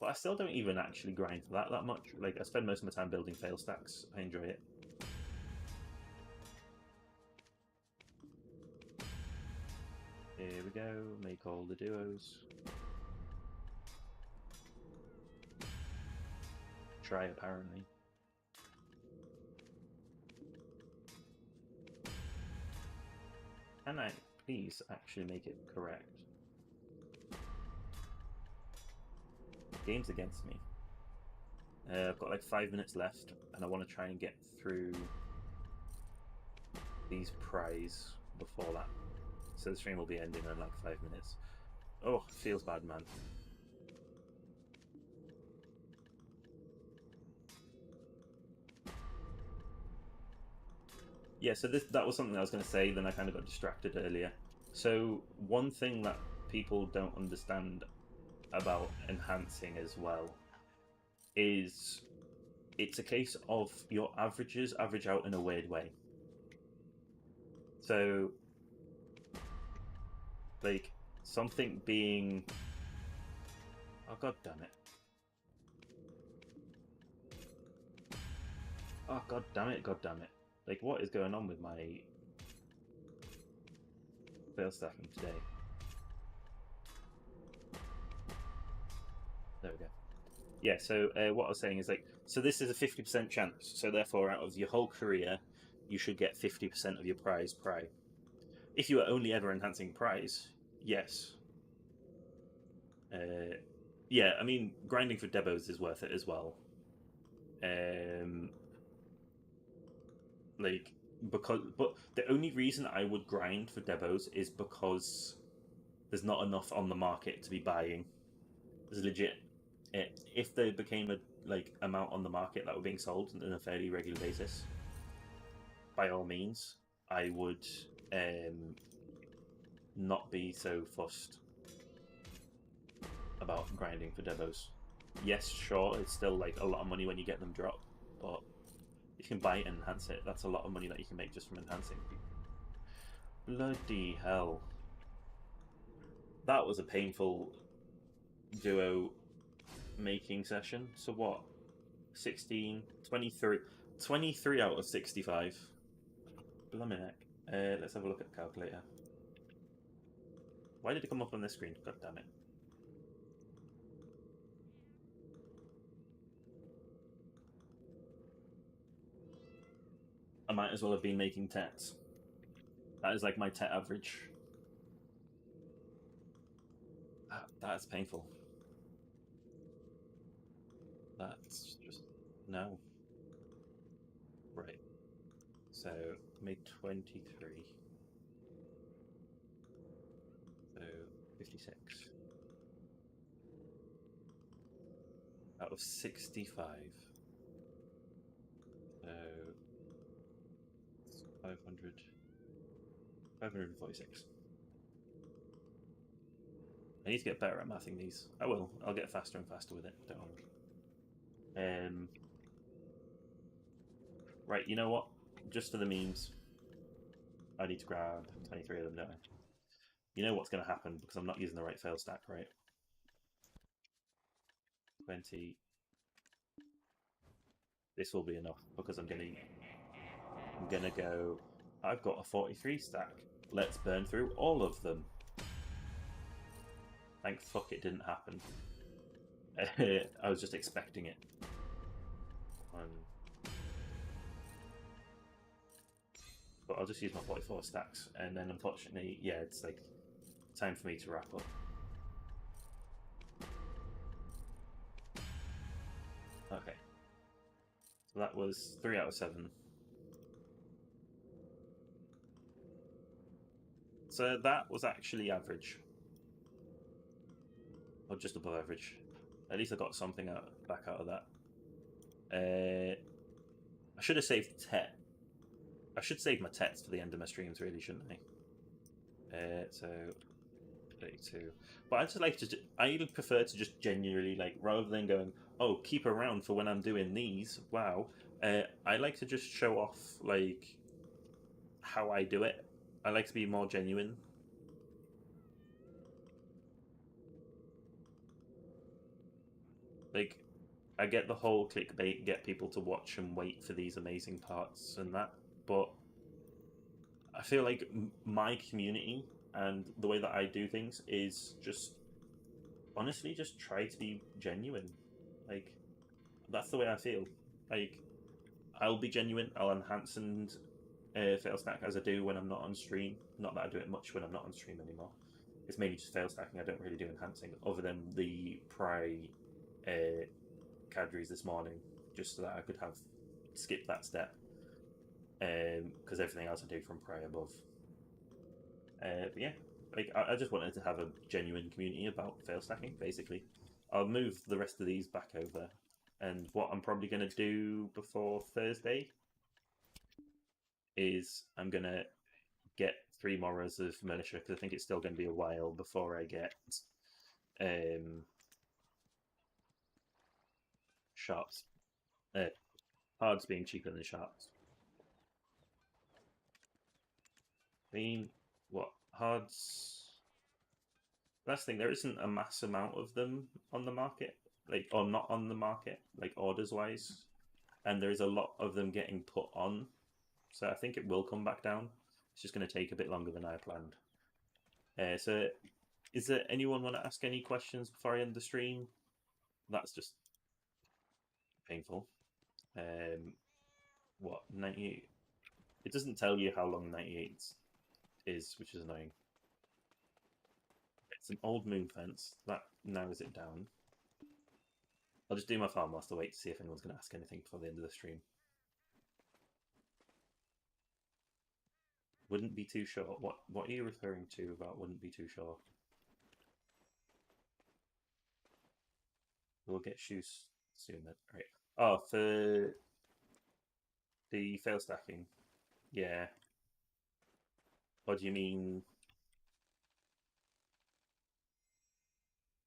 But I still don't even actually grind for that much. Like, I spend most of my time building fail stacks. I enjoy it. Here we go. Make all the duos. Try, apparently. Can I please actually make it correct? Game's against me. I've got like 5 minutes left, and I want to try and get through these prize before that. So the stream will be ending in like 5 minutes. Oh, feels bad, man. Yeah, so that was something I was going to say, then I kind of got distracted earlier. So one thing that people don't understand about enhancing as well is it's a case of your averages average out in a weird way. So, like, something being... Oh, god damn it. Oh, god damn it, god damn it. Like, what is going on with my fail stacking today? There we go. Yeah, so what I was saying is, like, so this is a 50% chance, so therefore out of your whole career, you should get 50% of your prize. If you are only ever enhancing prize, yes. Yeah, I mean, grinding for debos is worth it as well. Like, but the only reason I would grind for debos is because there's not enough on the market to be buying. There's legit. If there became a like amount on the market that were being sold on a fairly regular basis, by all means, I would not be so fussed about grinding for debos. Yes, sure, it's still like a lot of money when you get them drop, but if you can buy it and enhance it, that's a lot of money that you can make just from enhancing. Bloody hell. That was a painful duo making session. So what? 16, 23, 23 out of 65. Blimey heck. Let's have a look at the calculator. Why did it come up on this screen? God damn it. I might as well have been making tets. That is like my tet average. That's painful. That's just... no. Right. So, made 23. So, 56. Out of 65. So, 500... 546. I need to get better at mathing these. I will. I'll get faster and faster with it. Don't worry. Right, you know what? Just for the memes, I need to grab 23 of them, don't I? You know what's going to happen because I'm not using the right fail stack, right? 20. This will be enough because I'm getting... I'm gonna go. I've got a 43 stack. Let's burn through all of them. Thank fuck it didn't happen. I was just expecting it. But I'll just use my 44 stacks, and then unfortunately, yeah, it's like time for me to wrap up. Okay. So that was 3 out of 7. So that was actually average. Or just above average. At least I got something back out of that. I should have saved Tet. I should save my Tets for the end of my streams, really, shouldn't I? So 32. But I just like to. I prefer to just genuinely like, rather than going, oh, keep around for when I'm doing these. Wow. I like to just show off like how I do it. I like to be more genuine. Like, I get the whole clickbait, get people to watch and wait for these amazing parts and that, but I feel like my community and the way that I do things is just honestly just try to be genuine. Like, that's the way I feel. Like, I'll be genuine. I'll enhance and fail stack as I do when I'm not on stream. Not that I do it much when I'm not on stream anymore. It's mainly just fail stacking. I don't really do enhancing, other than the cadres this morning, just so that I could have skipped that step. Because everything else I do from pry above. But yeah, like I just wanted to have a genuine community about fail stacking. Basically, I'll move the rest of these back over, and what I'm probably going to do before Thursday is I'm going to get 3 more rows of militia, because I think it's still going to be a while before I get sharps. Hards being cheaper than sharps. I mean, what hards? That's the thing. There isn't a mass amount of them on the market, like, or not on the market, like orders wise, and there is a lot of them getting put on. So I think it will come back down. It's just going to take a bit longer than I planned. So, is there anyone want to ask any questions before I end the stream? That's just painful. What 98? It doesn't tell you how long 98 is, which is annoying. It's an old moon fence that narrows it down. I'll just do my farm whilst I wait to see if anyone's going to ask anything before the end of the stream. Wouldn't be too sure. What are you referring to about wouldn't be too sure? We'll get shoes soon then. Right. Oh, for the fail stacking. Yeah. What do you mean?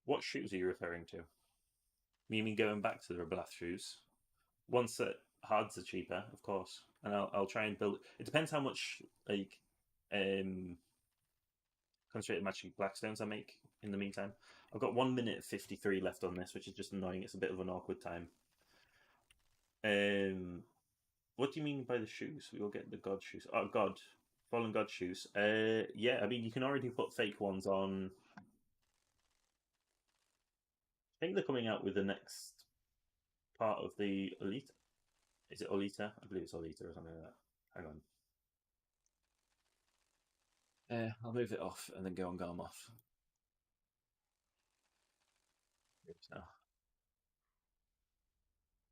What shoes are you referring to? You mean going back to the Rablath shoes? Once that hards are cheaper, of course, and I'll try and build. It depends how much like concentrated magic blackstones I make in the meantime. I've got 1 minute 53 left on this, which is just annoying. It's a bit of an awkward time. What do you mean by the shoes? We will get the god shoes. Oh, god, fallen god shoes. Yeah, I mean you can already put fake ones on. I think they're coming out with the next part of the Elite. Is it Olita? I believe it's Olita or something like that. Hang on. I'll move it off and then go on Garmoth. Oops, no.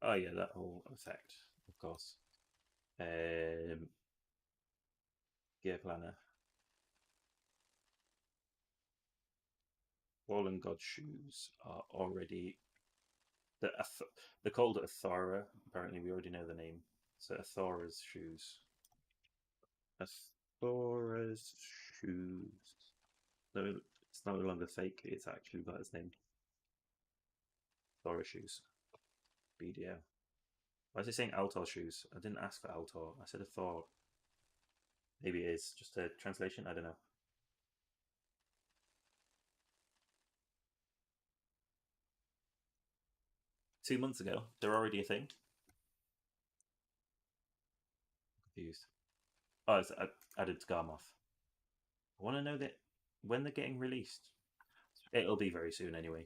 Oh yeah, that whole effect, of course. Gear planner. Fallen God shoes are already. They're called Athora. Apparently, we already know the name. So Athora's shoes. Athora's shoes. No, it's no longer fake. It's actually got its name. Athora shoes. BDO. Why is it saying Altor shoes? I didn't ask for Altor. I said Athor. Maybe it is just a translation. I don't know. 2 months ago, they're already a thing. confused. Oh, it's added to Garmoth. I want to know that when they're getting released. It'll be very soon anyway.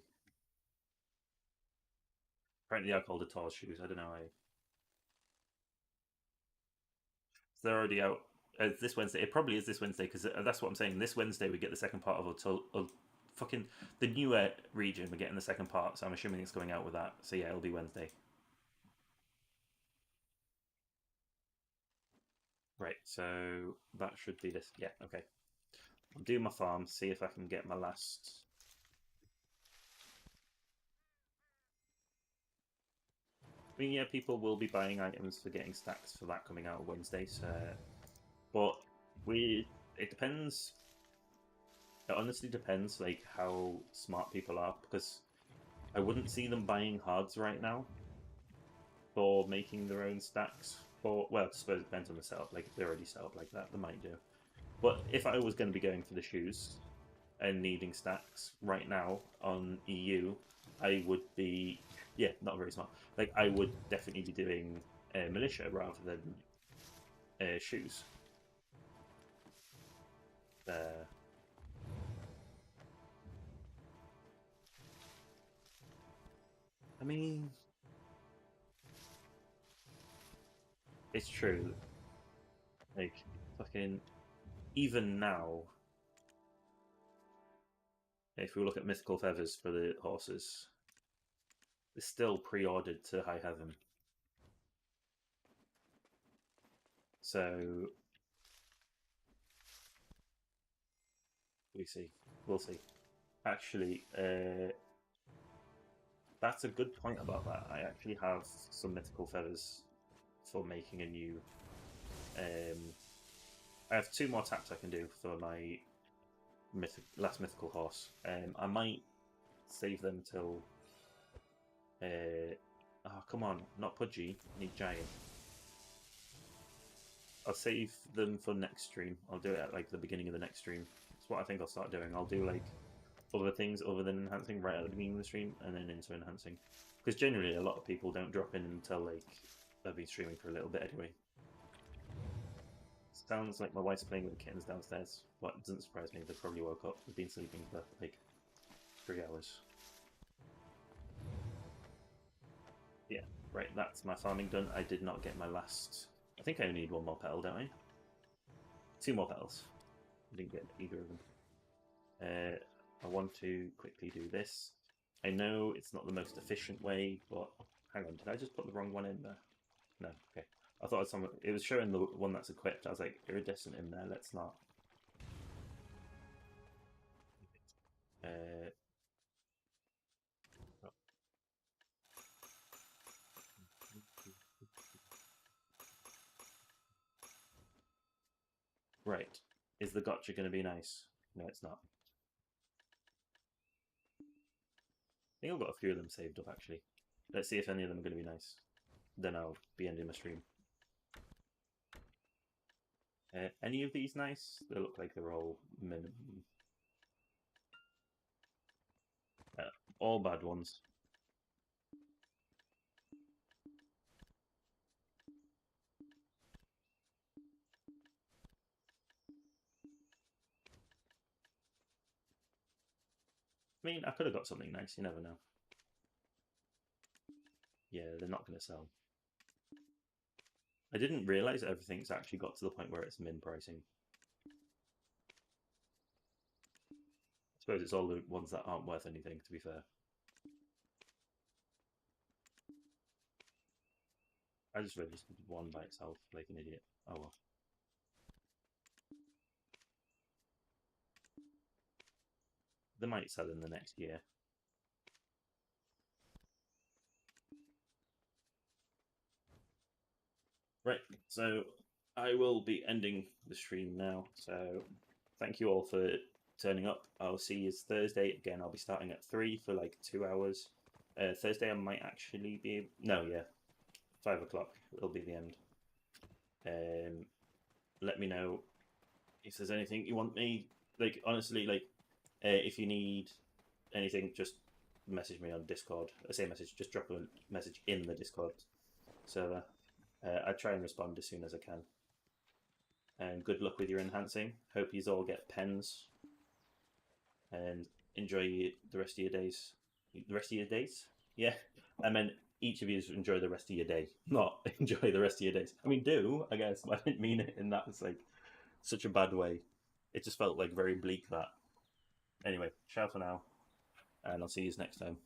Apparently, I called it Tall's shoes. I don't know. They're already out. This Wednesday. It probably is this Wednesday because that's what I'm saying. This Wednesday we get the second part of fucking the newer region. We're getting the second part, so I'm assuming it's going out with that. So yeah, it'll be Wednesday. Right. So that should be this. Yeah. Okay. I'll do my farm. See if I can get my last. I mean, yeah, people will be buying items for getting stacks for that coming out Wednesday. So, but it depends. It honestly depends, like how smart people are, because I wouldn't see them buying hards right now for making their own stacks. For well, I suppose it depends on the setup. Like if they're already set up like that, they might do. But if I was going to be going for the shoes and needing stacks right now on EU, I would be not very smart. Like I would definitely be doing militia rather than shoes. Uh, I mean, it's true. Like fucking even now, if we look at mythical feathers for the horses, it's still pre-ordered to high heaven. So we see. We'll see. Actually, that's a good point about that. I actually have some mythical feathers for making a new. I have two more taps I can do for my last mythical horse. I might save them till. Oh, come on, not Pudgy. I need Giant. I'll save them for next stream. I'll do it at like the beginning of the next stream. That's what I think I'll start doing. I'll do like other things other than enhancing right at the beginning of the stream and then into enhancing. Because generally a lot of people don't drop in until like they've been streaming for a little bit anyway. Sounds like my wife's playing with the kittens downstairs. But it doesn't surprise me. They probably woke up. They've been sleeping for like 3 hours. Yeah, right. That's my farming done. I did not get my last. I think I only need one more petal, don't I? 2 more petals. I didn't get either of them. I want to quickly do this. I know it's not the most efficient way, but hang on, did I just put the wrong one in there? No, okay. I thought it was showing the one that's equipped. I was like, iridescent in there, let's not. Uh, right. Is the gotcha going to be nice? No, it's not. I think I've got a few of them saved up, actually. Let's see if any of them are going to be nice. Then I'll be ending my stream. Any of these nice? They look like they're all minimum. All bad ones. I mean, I could have got something nice. You never know. Yeah, they're not going to sell. I didn't realize everything's actually got to the point where it's min pricing. I suppose it's all the ones that aren't worth anything, to be fair. I just registered one by itself like an idiot. Oh well. They might sell in the next year. Right, so I will be ending the stream now. So thank you all for turning up. I'll see you Thursday. Again, I'll be starting at 3 for like 2 hours. Thursday I might actually be... No, yeah. 5 o'clock. It'll be the end. Let me know if there's anything you want me... Like, honestly, like, if you need anything, just message me on Discord. I say message, just drop a message in the Discord server. I try and respond as soon as I can. and good luck with your enhancing. Hope you all get pens, and enjoy the rest of your days. The rest of your days? Yeah, I meant each of you enjoy the rest of your day, not enjoy the rest of your days. I mean, do, I guess, but I didn't mean it in that was like such a bad way. It just felt like very bleak that. Anyway, ciao for now, and I'll see you next time.